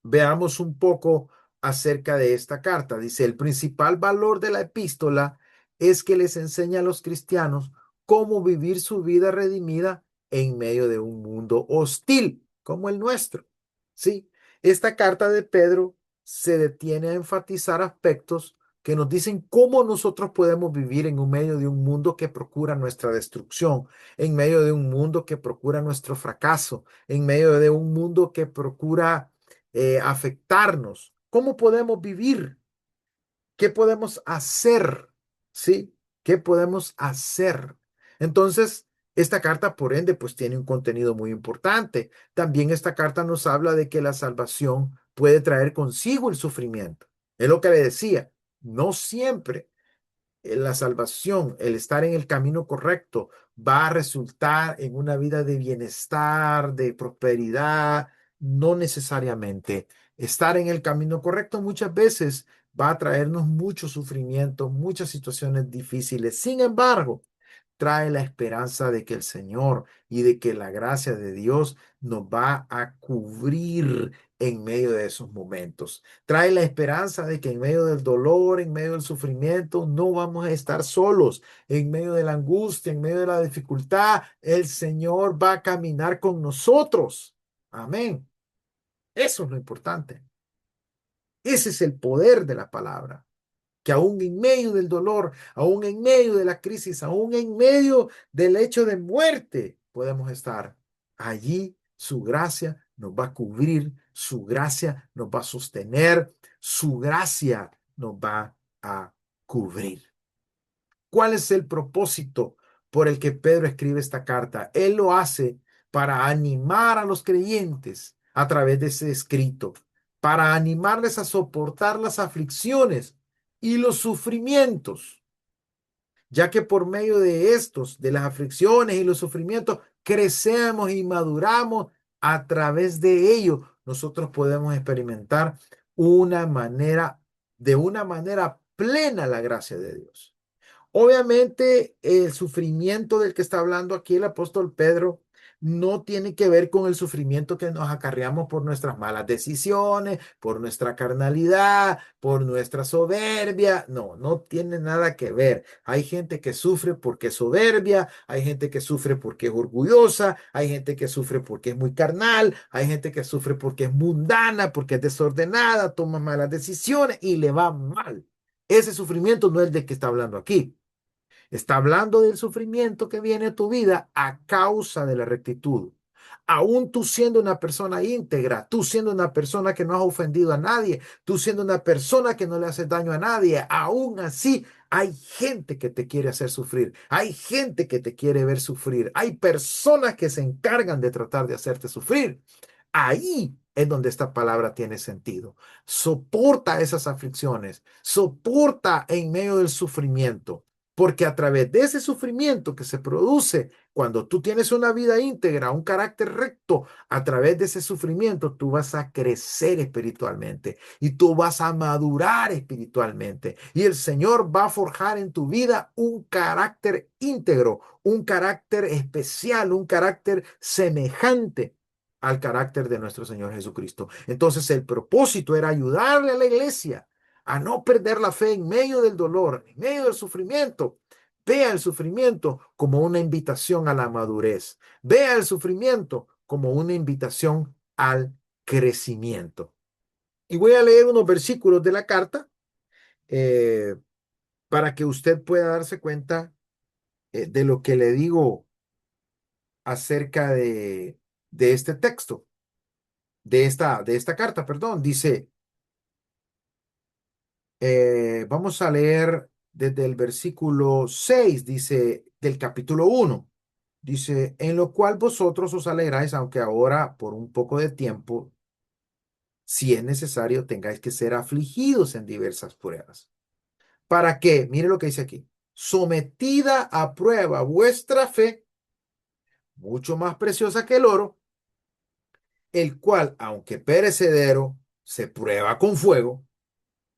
Veamos un poco acerca de esta carta. Dice, el principal valor de la epístola es que les enseña a los cristianos cómo vivir su vida redimida en medio de un mundo hostil como el nuestro. Sí, esta carta de Pedro se detiene a enfatizar aspectos que nos dicen cómo nosotros podemos vivir en un medio de un mundo que procura nuestra destrucción, en medio de un mundo que procura nuestro fracaso, en medio de un mundo que procura afectarnos. ¿Cómo podemos vivir? ¿Qué podemos hacer? ¿Sí? ¿Qué podemos hacer? Entonces, esta carta, por ende, pues tiene un contenido muy importante. También esta carta nos habla de que la salvación puede traer consigo el sufrimiento. Es lo que le decía. No siempre la salvación, el estar en el camino correcto, va a resultar en una vida de bienestar, de prosperidad, no necesariamente. Estar en el camino correcto muchas veces va a traernos mucho sufrimiento, muchas situaciones difíciles. Sin embargo, trae la esperanza de que el Señor y de que la gracia de Dios nos va a cubrir en medio de esos momentos. Trae la esperanza de que en medio del dolor, en medio del sufrimiento, no vamos a estar solos. En medio de la angustia, en medio de la dificultad, el Señor va a caminar con nosotros. Amén. Eso es lo importante. Ese es el poder de la palabra, que aún en medio del dolor, aún en medio de la crisis, aún en medio del hecho de muerte, podemos estar allí. Su gracia nos va a cubrir, su gracia nos va a sostener, su gracia nos va a cubrir. ¿Cuál es el propósito por el que Pedro escribe esta carta? Él lo hace para animar a los creyentes a través de ese escrito, para animarles a soportar las aflicciones y los sufrimientos, ya que por medio de estos, de las aflicciones y los sufrimientos, crecemos y maduramos. A través de ello, nosotros podemos experimentar de una manera plena la gracia de Dios. Obviamente, el sufrimiento del que está hablando aquí el apóstol Pedro no tiene que ver con el sufrimiento que nos acarreamos por nuestras malas decisiones, por nuestra carnalidad, por nuestra soberbia. No, no tiene nada que ver. Hay gente que sufre porque es soberbia, hay gente que sufre porque es orgullosa, hay gente que sufre porque es muy carnal, hay gente que sufre porque es mundana, porque es desordenada, toma malas decisiones y le va mal. Ese sufrimiento no es el de que está hablando aquí. Está hablando del sufrimiento que viene a tu vida a causa de la rectitud. Aún tú siendo una persona íntegra, tú siendo una persona que no has ofendido a nadie, tú siendo una persona que no le hace daño a nadie, aún así hay gente que te quiere hacer sufrir, hay gente que te quiere ver sufrir, hay personas que se encargan de tratar de hacerte sufrir. Ahí es donde esta palabra tiene sentido. Soporta esas aflicciones, soporta en medio del sufrimiento. Porque a través de ese sufrimiento que se produce cuando tú tienes una vida íntegra, un carácter recto, a través de ese sufrimiento tú vas a crecer espiritualmente y tú vas a madurar espiritualmente. Y el Señor va a forjar en tu vida un carácter íntegro, un carácter especial, un carácter semejante al carácter de nuestro Señor Jesucristo. Entonces el propósito era ayudarle a la iglesia a no perder la fe en medio del dolor, en medio del sufrimiento. Vea el sufrimiento como una invitación a la madurez. Vea el sufrimiento como una invitación al crecimiento. Y voy a leer unos versículos de la carta eh, para que usted pueda darse cuenta de lo que le digo acerca de este texto, de esta carta, perdón. Dice, vamos a leer desde el versículo 6, dice, del capítulo 1. Dice, en lo cual vosotros os alegráis, aunque ahora por un poco de tiempo, si es necesario, tengáis que ser afligidos en diversas pruebas. ¿Para qué? Mire lo que dice aquí. Sometida a prueba vuestra fe, mucho más preciosa que el oro, el cual, aunque perecedero, se prueba con fuego,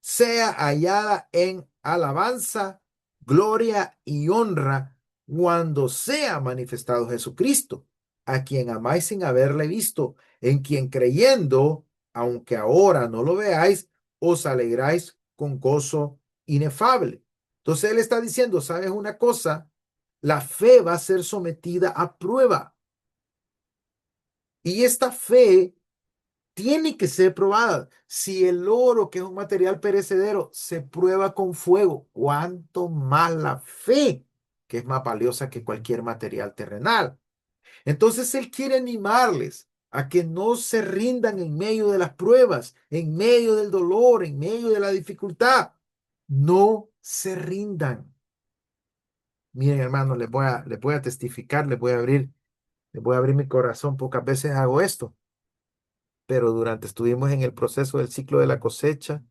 sea hallada en alabanza, gloria y honra cuando sea manifestado Jesucristo, a quien amáis sin haberle visto, en quien creyendo, aunque ahora no lo veáis, os alegráis con gozo inefable. Entonces él está diciendo, ¿sabes una cosa? La fe va a ser sometida a prueba. Y esta fe tiene que ser probada. Si el oro, que es un material perecedero, se prueba con fuego, ¿cuánto más la fe, que es más valiosa que cualquier material terrenal? Entonces Él quiere animarles a que no se rindan en medio de las pruebas, en medio del dolor, en medio de la dificultad. No se rindan. Miren, hermanos, les voy a testificar, les voy a abrir mi corazón. Pocas veces hago esto, pero estuvimos en el proceso del ciclo de la cosecha.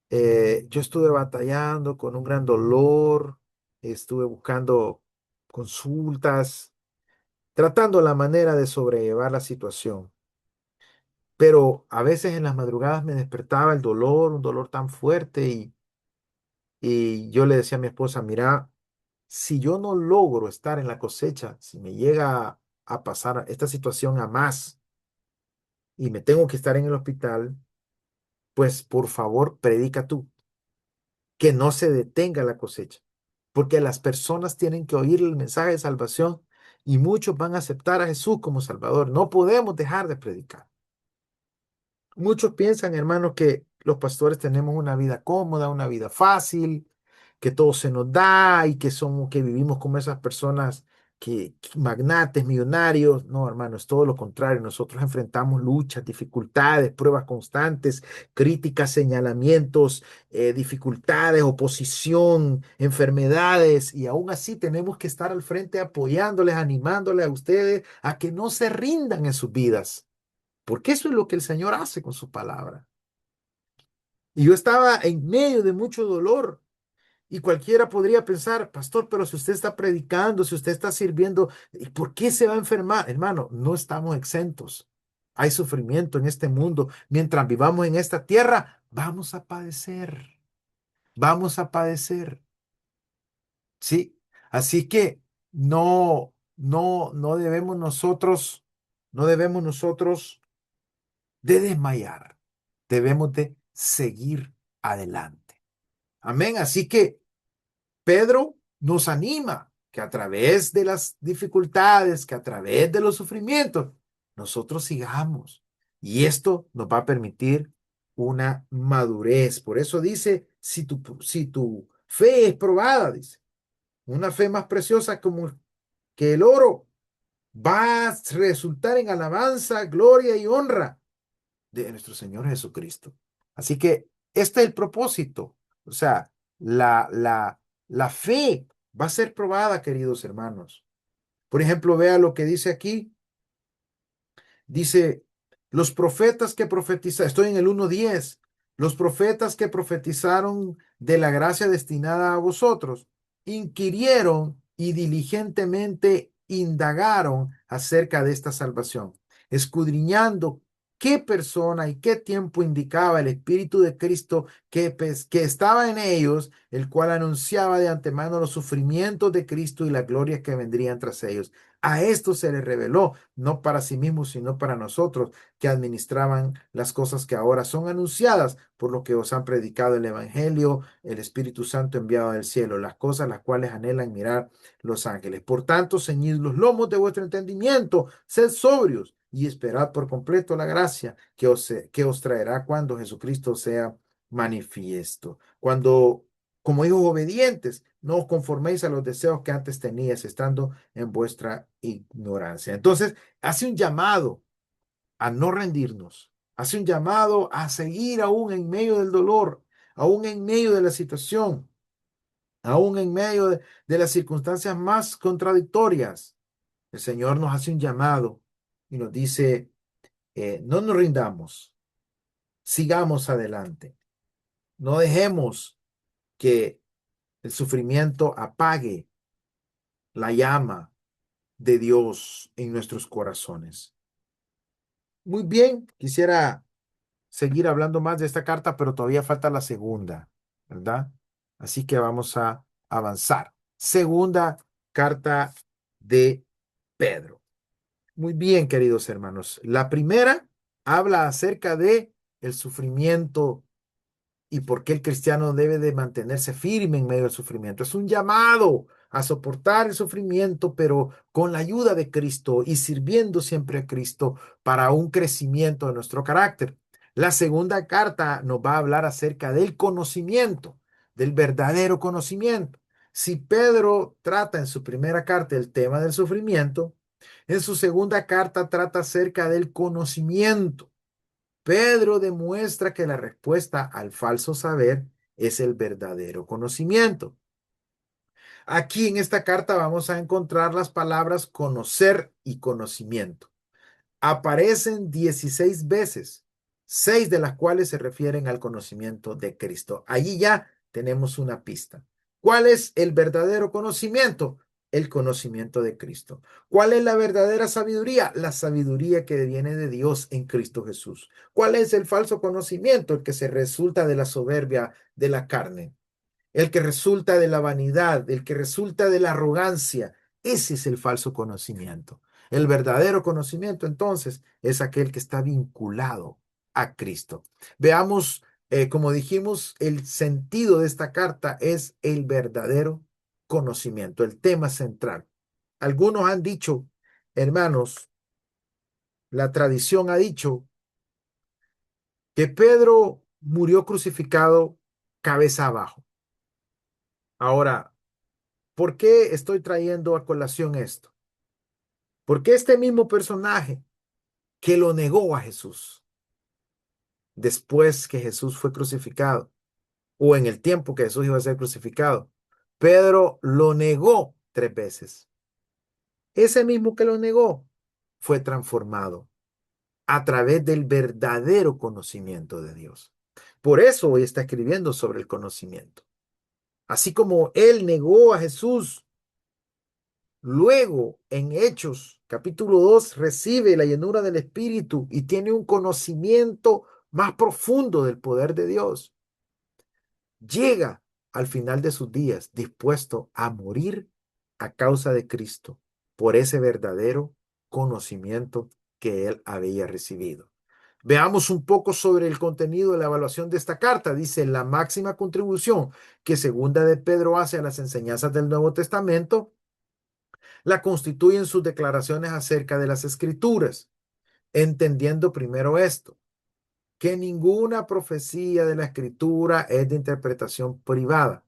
Yo estuve batallando con un gran dolor, estuve buscando consultas, tratando la manera de sobrellevar la situación. Pero a veces en las madrugadas me despertaba el dolor, un dolor tan fuerte y yo le decía a mi esposa, mira, si yo no logro estar en la cosecha, si me llega a pasar esta situación a más y me tengo que estar en el hospital, pues por favor, predica tú, que no se detenga la cosecha, porque las personas tienen que oír el mensaje de salvación y muchos van a aceptar a Jesús como Salvador. No podemos dejar de predicar. Muchos piensan, hermanos, que los pastores tenemos una vida cómoda, una vida fácil, que todo se nos da y que somos, que vivimos como esas personas que magnates, millonarios. No, hermanos, es todo lo contrario. Nosotros enfrentamos luchas, dificultades, pruebas constantes, críticas, señalamientos, dificultades, oposición, enfermedades, y aún así tenemos que estar al frente apoyándoles, animándoles a ustedes a que no se rindan en sus vidas. Porque eso es lo que el Señor hace con su palabra. Y yo estaba en medio de mucho dolor. Y cualquiera podría pensar, pastor, pero si usted está predicando, si usted está sirviendo, ¿y por qué se va a enfermar? Hermano, no estamos exentos. Hay sufrimiento en este mundo. Mientras vivamos en esta tierra, vamos a padecer. Vamos a padecer. Sí. Así que no debemos nosotros, no debemos nosotros de desmayar. Debemos de seguir adelante. Amén. Así que Pedro nos anima que a través de las dificultades, que a través de los sufrimientos, nosotros sigamos. Y esto nos va a permitir una madurez. Por eso dice, si tu fe es probada, dice, una fe más preciosa como que el oro, va a resultar en alabanza, gloria y honra de nuestro Señor Jesucristo. Así que este es el propósito. O sea, la fe va a ser probada, queridos hermanos. Por ejemplo, vea lo que dice aquí. Dice, los profetas que profetizaron, estoy en el 1:10, los profetas que profetizaron de la gracia destinada a vosotros, inquirieron y diligentemente indagaron acerca de esta salvación, escudriñando qué persona y qué tiempo indicaba el Espíritu de Cristo que estaba en ellos, el cual anunciaba de antemano los sufrimientos de Cristo y la gloria que vendrían tras ellos. A esto se les reveló, no para sí mismos, sino para nosotros, que administraban las cosas que ahora son anunciadas, por lo que os han predicado el Evangelio, el Espíritu Santo enviado del cielo, las cosas las cuales anhelan mirar los ángeles. Por tanto, ceñid los lomos de vuestro entendimiento, sed sobrios y esperad por completo la gracia que os traerá cuando Jesucristo sea manifiesto. Cuando, como hijos obedientes, no os conforméis a los deseos que antes teníais, estando en vuestra ignorancia. Entonces, hace un llamado a no rendirnos, hace un llamado a seguir aún en medio del dolor, aún en medio de la situación, aún en medio de las circunstancias más contradictorias. El Señor nos hace un llamado y nos dice, no nos rindamos, sigamos adelante, no dejemos que el sufrimiento apague la llama de Dios en nuestros corazones. Muy bien, quisiera seguir hablando más de esta carta, pero todavía falta la segunda, ¿verdad? Así que vamos a avanzar. Segunda carta de Pedro. Muy bien, queridos hermanos. La primera habla acerca de el sufrimiento y por qué el cristiano debe de mantenerse firme en medio del sufrimiento. Es un llamado a soportar el sufrimiento, pero con la ayuda de Cristo y sirviendo siempre a Cristo para un crecimiento de nuestro carácter. La segunda carta nos va a hablar acerca del conocimiento, del verdadero conocimiento. Si Pedro trata en su primera carta el tema del sufrimiento, en su segunda carta trata acerca del conocimiento. Pedro demuestra que la respuesta al falso saber es el verdadero conocimiento. Aquí en esta carta vamos a encontrar las palabras conocer y conocimiento. Aparecen 16 veces, 6 de las cuales se refieren al conocimiento de Cristo. Allí ya tenemos una pista. ¿Cuál es el verdadero conocimiento? El conocimiento de Cristo. ¿Cuál es la verdadera sabiduría? La sabiduría que viene de Dios en Cristo Jesús. ¿Cuál es el falso conocimiento? El que se resulta de la soberbia de la carne. el que resulta de la vanidad, el que resulta de la arrogancia. Ese es el falso conocimiento. El verdadero conocimiento, entonces, es aquel que está vinculado a Cristo. Veamos, como dijimos, el sentido de esta carta es el verdadero conocimiento, el tema central. Algunos han dicho, hermanos, la tradición ha dicho que Pedro murió crucificado cabeza abajo. Ahora, ¿por qué estoy trayendo a colación esto? Porque este mismo personaje que lo negó a Jesús después que Jesús fue crucificado, o en el tiempo que Jesús iba a ser crucificado, Pedro lo negó 3 veces. Ese mismo que lo negó fue transformado a través del verdadero conocimiento de Dios. Por eso hoy está escribiendo sobre el conocimiento. Así como él negó a Jesús, luego en Hechos capítulo 2 recibe la llenura del Espíritu y tiene un conocimiento más profundo del poder de Dios. Llega al final de sus días dispuesto a morir a causa de Cristo por ese verdadero conocimiento que él había recibido. Veamos un poco sobre el contenido de la evaluación de esta carta. Dice, la máxima contribución que segunda de Pedro hace a las enseñanzas del Nuevo Testamento la constituyen sus declaraciones acerca de las Escrituras, entendiendo primero esto, que ninguna profecía de la Escritura es de interpretación privada,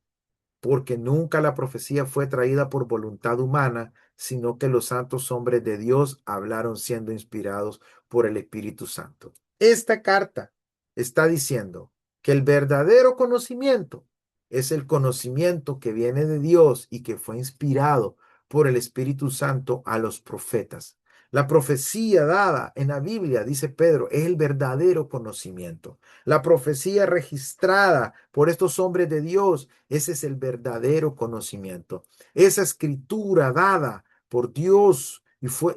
porque nunca la profecía fue traída por voluntad humana, sino que los santos hombres de Dios hablaron siendo inspirados por el Espíritu Santo. Esta carta está diciendo que el verdadero conocimiento es el conocimiento que viene de Dios y que fue inspirado por el Espíritu Santo a los profetas. La profecía dada en la Biblia, dice Pedro, es el verdadero conocimiento. La profecía registrada por estos hombres de Dios, ese es el verdadero conocimiento. Esa escritura dada por Dios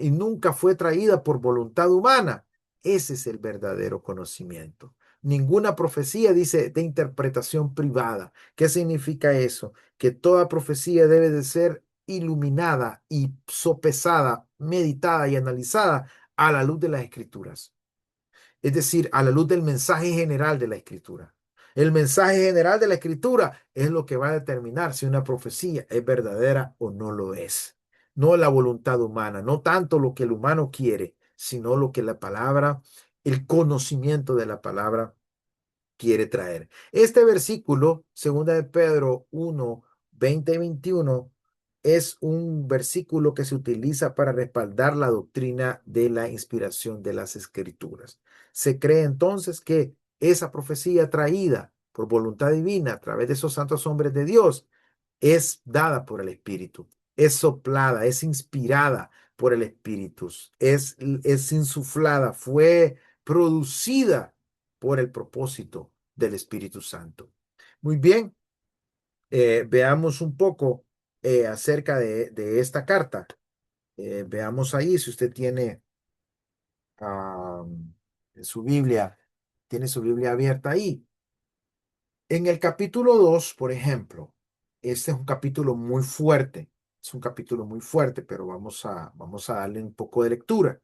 y nunca fue traída por voluntad humana, ese es el verdadero conocimiento. Ninguna profecía dice de interpretación privada. ¿Qué significa eso? Que toda profecía debe de ser iluminada y sopesada, meditada y analizada a la luz de las escrituras. Es decir, a la luz del mensaje general de la escritura. El mensaje general de la escritura es lo que va a determinar si una profecía es verdadera o no lo es. No la voluntad humana, no tanto lo que el humano quiere, sino lo que la palabra, el conocimiento de la palabra quiere traer. Este versículo, segunda de Pedro 1, 20 y 21, es un versículo que se utiliza para respaldar la doctrina de la inspiración de las escrituras. Se cree entonces que esa profecía traída por voluntad divina a través de esos santos hombres de Dios es dada por el Espíritu, es soplada, es inspirada por el Espíritu, es insuflada, fue producida por el propósito del Espíritu Santo. Muy bien, veamos un poco acerca de esta carta. Veamos ahí si usted tiene ah, su Biblia, tiene su Biblia abierta ahí. En el capítulo 2, por ejemplo, este es un capítulo muy fuerte, es un capítulo muy fuerte, pero vamos a darle un poco de lectura.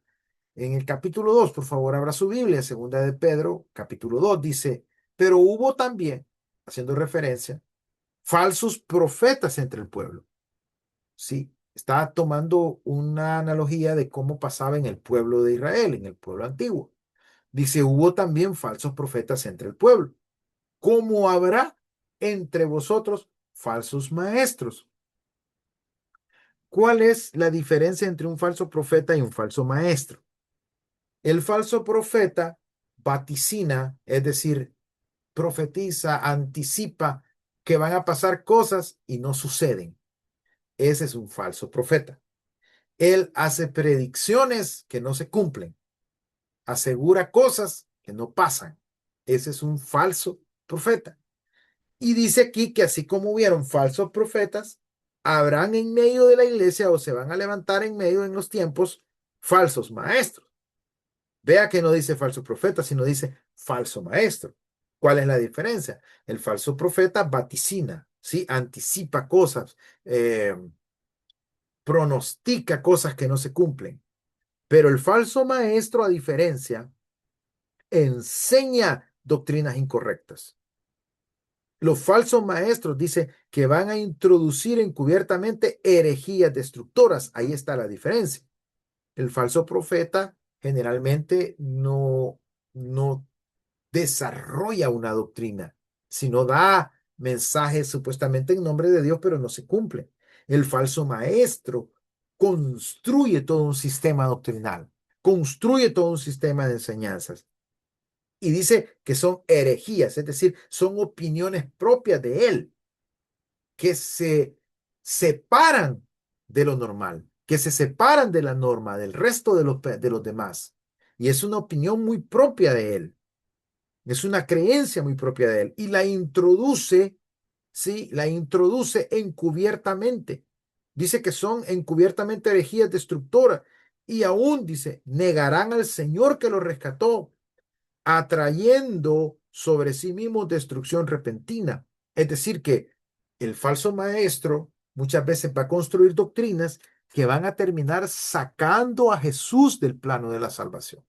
En el capítulo 2, por favor, abra su Biblia, segunda de Pedro, capítulo 2 dice, pero hubo también, haciendo referencia, falsos profetas entre el pueblo. Sí, está tomando una analogía de cómo pasaba en el pueblo de Israel, en el pueblo antiguo. Dice, hubo también falsos profetas entre el pueblo. ¿Cómo habrá entre vosotros falsos maestros? ¿Cuál es la diferencia entre un falso profeta y un falso maestro? El falso profeta vaticina, es decir, profetiza, anticipa que van a pasar cosas y no suceden. Ese es un falso profeta. Él hace predicciones que no se cumplen, asegura cosas que no pasan. Ese es un falso profeta. Y dice aquí que así como hubieron falsos profetas, habrán en medio de la iglesia o se van a levantar en medio en los tiempos falsos maestros. Vea que no dice falso profeta, sino dice falso maestro. ¿Cuál es la diferencia? El falso profeta vaticina, ¿sí? Anticipa cosas, eh, pronostica cosas que no se cumplen. Pero el falso maestro, a diferencia, enseña doctrinas incorrectas. Los falsos maestros dice que van a introducir encubiertamente herejías destructoras. Ahí está la diferencia. El falso profeta generalmente no desarrolla una doctrina, sino da mensajes supuestamente en nombre de Dios, pero no se cumple. El falso maestro construye todo un sistema doctrinal, construye todo un sistema de enseñanzas y dice que son herejías, es decir, son opiniones propias de él que se separan de lo normal, que se separan de la norma, del resto de los demás. Y es una opinión muy propia de él. Es una creencia muy propia de él y la introduce, ¿sí? La introduce encubiertamente. Dice que son encubiertamente herejías destructoras y aún dice, negarán al Señor que los rescató, atrayendo sobre sí mismos destrucción repentina. Es decir, que el falso maestro muchas veces va a construir doctrinas que van a terminar sacando a Jesús del plano de la salvación.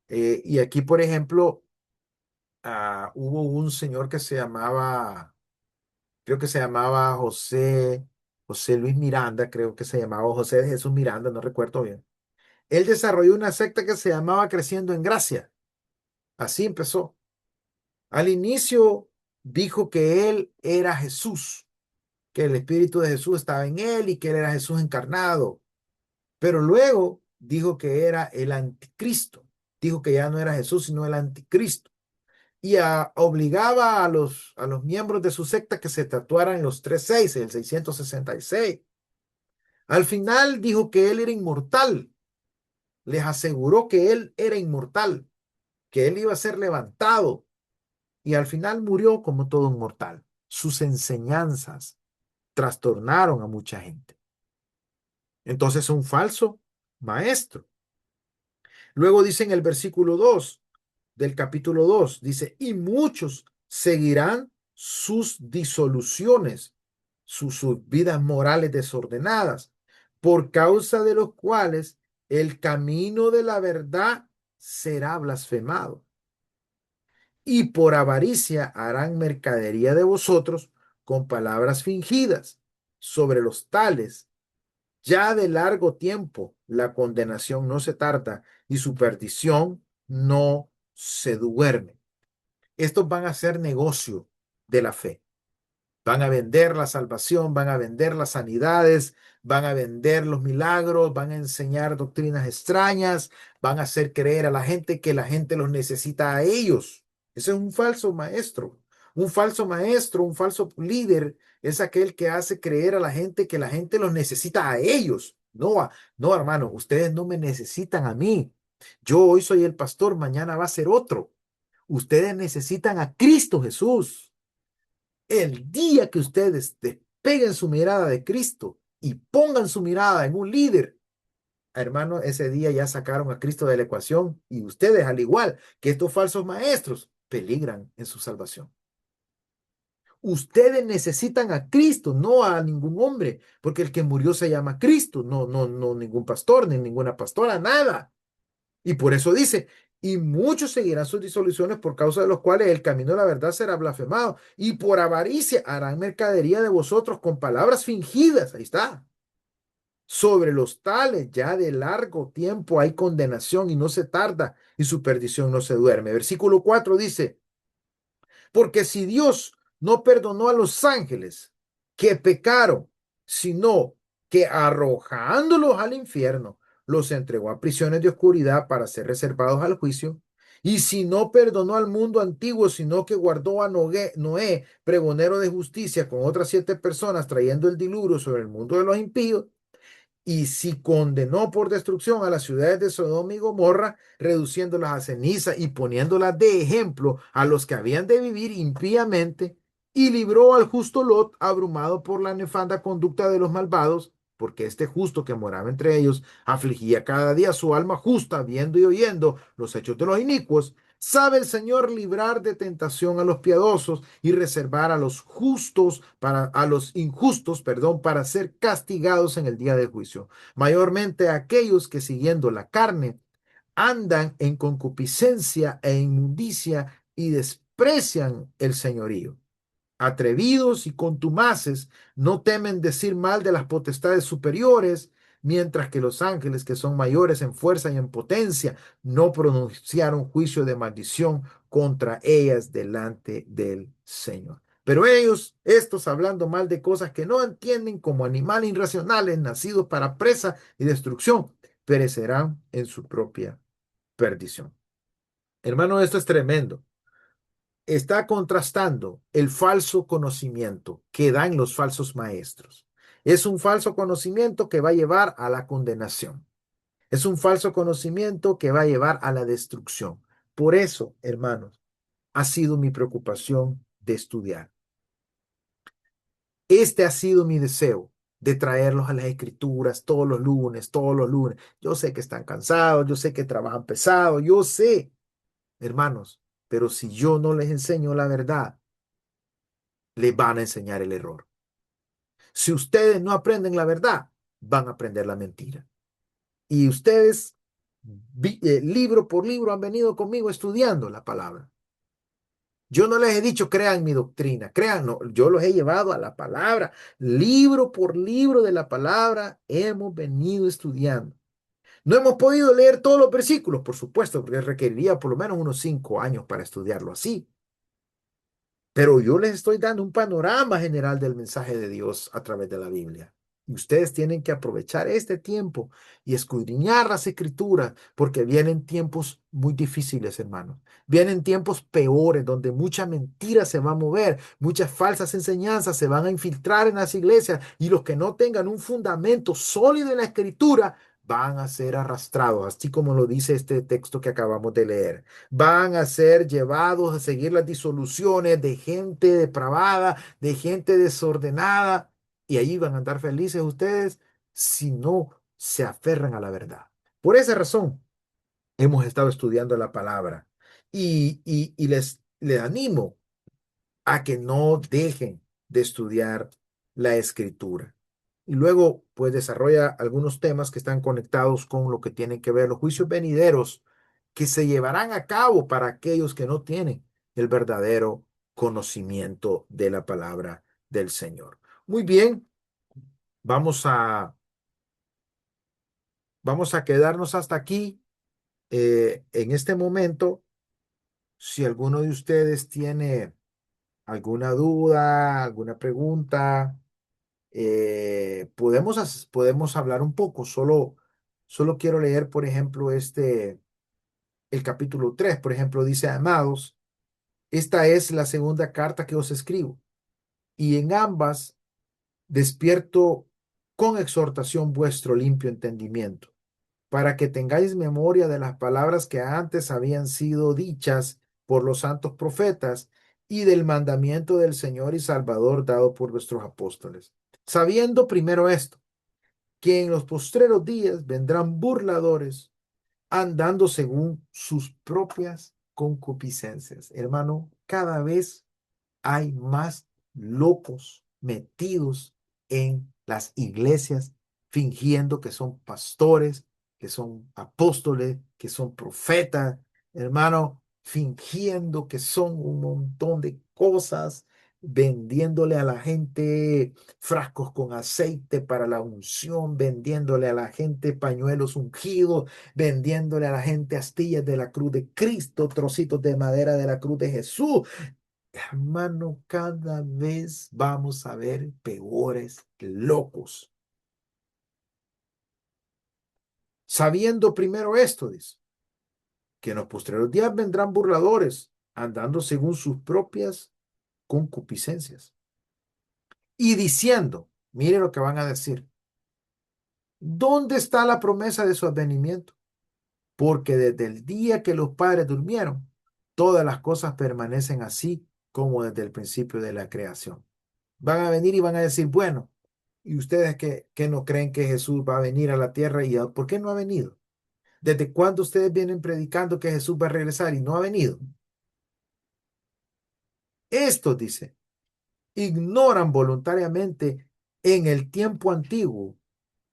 Y aquí, por ejemplo, hubo un señor que se llamaba, creo que se llamaba José Luis Miranda, creo que se llamaba José de Jesús Miranda, no recuerdo bien. Él desarrolló una secta que se llamaba Creciendo en Gracia. Así empezó. Al inicio dijo que él era Jesús, que el Espíritu de Jesús estaba en él y que él era Jesús encarnado. Pero luego dijo que era el anticristo. Dijo que ya no era Jesús, sino el anticristo. Y obligaba a los miembros de su secta que se tatuaran los 36, el 666. Al final dijo que él era inmortal. Les aseguró que él era inmortal, que él iba a ser levantado. Y al final murió como todo un mortal. Sus enseñanzas trastornaron a mucha gente. Entonces, un falso maestro. Luego dice en el versículo 2 del capítulo 2 dice, y muchos seguirán sus disoluciones, sus vidas morales desordenadas, por causa de los cuales el camino de la verdad será blasfemado. Y por avaricia harán mercadería de vosotros con palabras fingidas. Sobre los tales, ya de largo tiempo, la condenación no se tarda y su perdición no se duerme. Estos van a hacer negocio de la fe. Van a vender la salvación, van a vender las sanidades, van a vender los milagros, van a enseñar doctrinas extrañas, van a hacer creer a la gente que la gente los necesita a ellos. Ese es un falso maestro. Un falso maestro, un falso líder es aquel que hace creer a la gente que la gente los necesita a ellos. No, no, hermano, ustedes no me necesitan a mí. Yo hoy soy el pastor, mañana va a ser otro. Ustedes necesitan a Cristo Jesús. El día que ustedes despeguen su mirada de Cristo y pongan su mirada en un líder, hermano, ese día ya sacaron a Cristo de la ecuación y ustedes, al igual que estos falsos maestros, peligran en su salvación. Ustedes necesitan a Cristo, no a ningún hombre, porque el que murió se llama Cristo, no, no, no ningún pastor, ni ninguna pastora, nada. Y por eso dice, y muchos seguirán sus disoluciones por causa de los cuales el camino de la verdad será blasfemado. Y por avaricia harán mercadería de vosotros con palabras fingidas. Ahí está. Sobre los tales ya de largo tiempo hay condenación y no se tarda y su perdición no se duerme. Versículo 4 dice, porque si Dios no perdonó a los ángeles que pecaron, sino que arrojándolos al infierno, los entregó a prisiones de oscuridad para ser reservados al juicio, y si no perdonó al mundo antiguo, sino que guardó a Noé, pregonero de justicia, con otras 7 personas, trayendo el diluvio sobre el mundo de los impíos, y si condenó por destrucción a las ciudades de Sodoma y Gomorra, reduciéndolas a ceniza y poniéndolas de ejemplo a los que habían de vivir impíamente, y libró al justo Lot, abrumado por la nefanda conducta de los malvados, porque este justo que moraba entre ellos afligía cada día su alma justa, viendo y oyendo los hechos de los inicuos, Sabe el Señor librar de tentación a los piadosos y reservar a los justos a los injustos, perdón, para ser castigados en el día del juicio. Mayormente aquellos que siguiendo la carne andan en concupiscencia e inmundicia y desprecian el señorío. Atrevidos y contumaces, no temen decir mal de las potestades superiores, mientras que los ángeles, que son mayores en fuerza y en potencia, no pronunciaron juicio de maldición contra ellas delante del Señor. Pero ellos, estos hablando mal de cosas que no entienden, como animales irracionales nacidos para presa y destrucción, perecerán en su propia perdición. Hermano, esto es tremendo. Está contrastando el falso conocimiento que dan los falsos maestros. Es un falso conocimiento que va a llevar a la condenación. Es un falso conocimiento que va a llevar a la destrucción. Por eso, hermanos, ha sido mi preocupación de estudiar. Este ha sido mi deseo de traerlos a las escrituras todos los lunes, todos los lunes. Yo sé que están cansados, yo sé que trabajan pesado, yo sé, hermanos, pero si yo no les enseño la verdad, les van a enseñar el error. Si ustedes no aprenden la verdad, van a aprender la mentira. Y ustedes, libro por libro, han venido conmigo estudiando la palabra. Yo no les he dicho crean mi doctrina, crean, no, yo los he llevado a la palabra, libro por libro de la palabra, hemos venido estudiando. No hemos podido leer todos los versículos, por supuesto, porque requeriría por lo menos unos 5 años para estudiarlo así. Pero yo les estoy dando un panorama general del mensaje de Dios a través de la Biblia. Y ustedes tienen que aprovechar este tiempo y escudriñar las escrituras, porque vienen tiempos muy difíciles, hermanos. Vienen tiempos peores, donde mucha mentira se va a mover, muchas falsas enseñanzas se van a infiltrar en las iglesias, y los que no tengan un fundamento sólido en la escritura van a ser arrastrados, así como lo dice este texto que acabamos de leer. Van a ser llevados a seguir las disoluciones de gente depravada, de gente desordenada, y allí van a andar felices ustedes si no se aferran a la verdad. Por esa razón, hemos estado estudiando la palabra y les animo a que no dejen de estudiar la escritura. Y luego, pues desarrolla algunos temas que están conectados con lo que tienen que ver los juicios venideros que se llevarán a cabo para aquellos que no tienen el verdadero conocimiento de la palabra del Señor. Muy bien, vamos a, vamos a quedarnos hasta aquí en este momento. Si alguno de ustedes tiene alguna duda, alguna pregunta, podemos hablar un poco. Solo quiero leer, por ejemplo, el capítulo 3 por ejemplo, dice, amados, esta es la segunda carta que os escribo, y en ambas despierto con exhortación vuestro limpio entendimiento, para que tengáis memoria de las palabras que antes habían sido dichas por los santos profetas y del mandamiento del Señor y Salvador dado por nuestros apóstoles. Sabiendo primero esto, que en los postreros días vendrán burladores andando según sus propias concupiscencias. Hermano, cada vez hay más locos metidos en las iglesias, fingiendo que son pastores, que son apóstoles, que son profetas, hermano, fingiendo que son un montón de cosas, vendiéndole a la gente frascos con aceite para la unción, vendiéndole a la gente pañuelos ungidos, vendiéndole a la gente astillas de la cruz de Cristo, trocitos de madera de la cruz de Jesús. Hermano, cada vez vamos a ver peores locos. Sabiendo primero esto, dice, que en los postreros días vendrán burladores, andando según sus propias concupiscencias. Y diciendo, mire lo que van a decir, ¿dónde está la promesa de su advenimiento? Porque desde el día que los padres durmieron, todas las cosas permanecen así como desde el principio de la creación. Van a venir y van a decir, bueno, ¿y ustedes que no creen que Jesús va a venir a la tierra? ¿Y por qué no ha venido? ¿Desde cuándo ustedes vienen predicando que Jesús va a regresar y no ha venido? Esto dice, ignoran voluntariamente en el tiempo antiguo,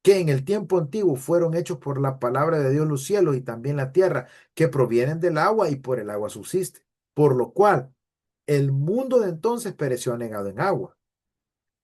que en el tiempo antiguo fueron hechos por la palabra de Dios los cielos y también la tierra, que provienen del agua y por el agua subsiste. Por lo cual, el mundo de entonces pereció anegado en agua.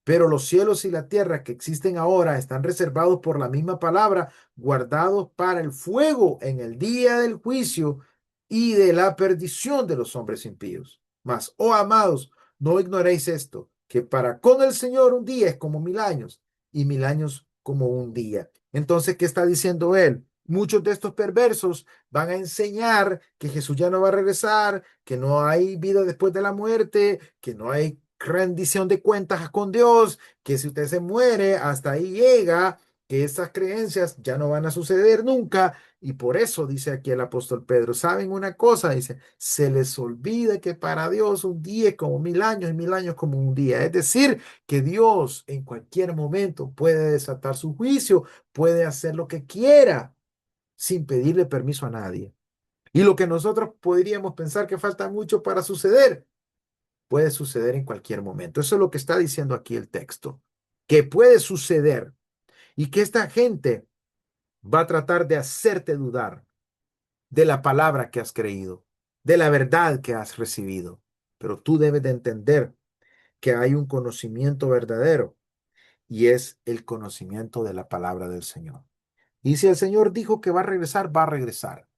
Pero los cielos y la tierra que existen ahora están reservados por la misma palabra, guardados para el fuego en el día del juicio y de la perdición de los hombres impíos. Mas, oh amados, no ignoréis esto, que para con el Señor un día es como 1000 años y 1000 años como un día. Entonces, ¿qué está diciendo él? Muchos de estos perversos van a enseñar que Jesús ya no va a regresar, que no hay vida después de la muerte, que no hay rendición de cuentas con Dios, que si usted se muere, hasta ahí llega, que esas creencias ya no van a suceder nunca. Y por eso dice aquí el apóstol Pedro, ¿saben una cosa? Dice, se les olvida que para Dios un día es como 1000 años y 1000 años como un día. Es decir, que Dios en cualquier momento puede desatar su juicio, puede hacer lo que quiera sin pedirle permiso a nadie. Y lo que nosotros podríamos pensar que falta mucho para suceder, puede suceder en cualquier momento. Eso es lo que está diciendo aquí el texto, que puede suceder y que esta gente va a tratar de hacerte dudar de la palabra que has creído, de la verdad que has recibido. Pero tú debes de entender que hay un conocimiento verdadero y es el conocimiento de la palabra del Señor. Y si el Señor dijo que va a regresar, va a regresar.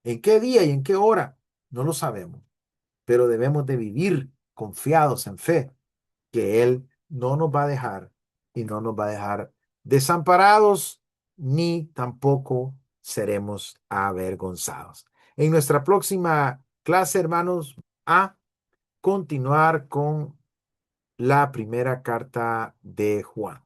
¿En qué día y en qué hora? No lo sabemos, pero debemos de vivir confiados en fe que Él no nos va a dejar y no nos va a dejar desamparados ni tampoco seremos avergonzados. En nuestra próxima clase, hermanos, a continuar con la primera carta de Juan.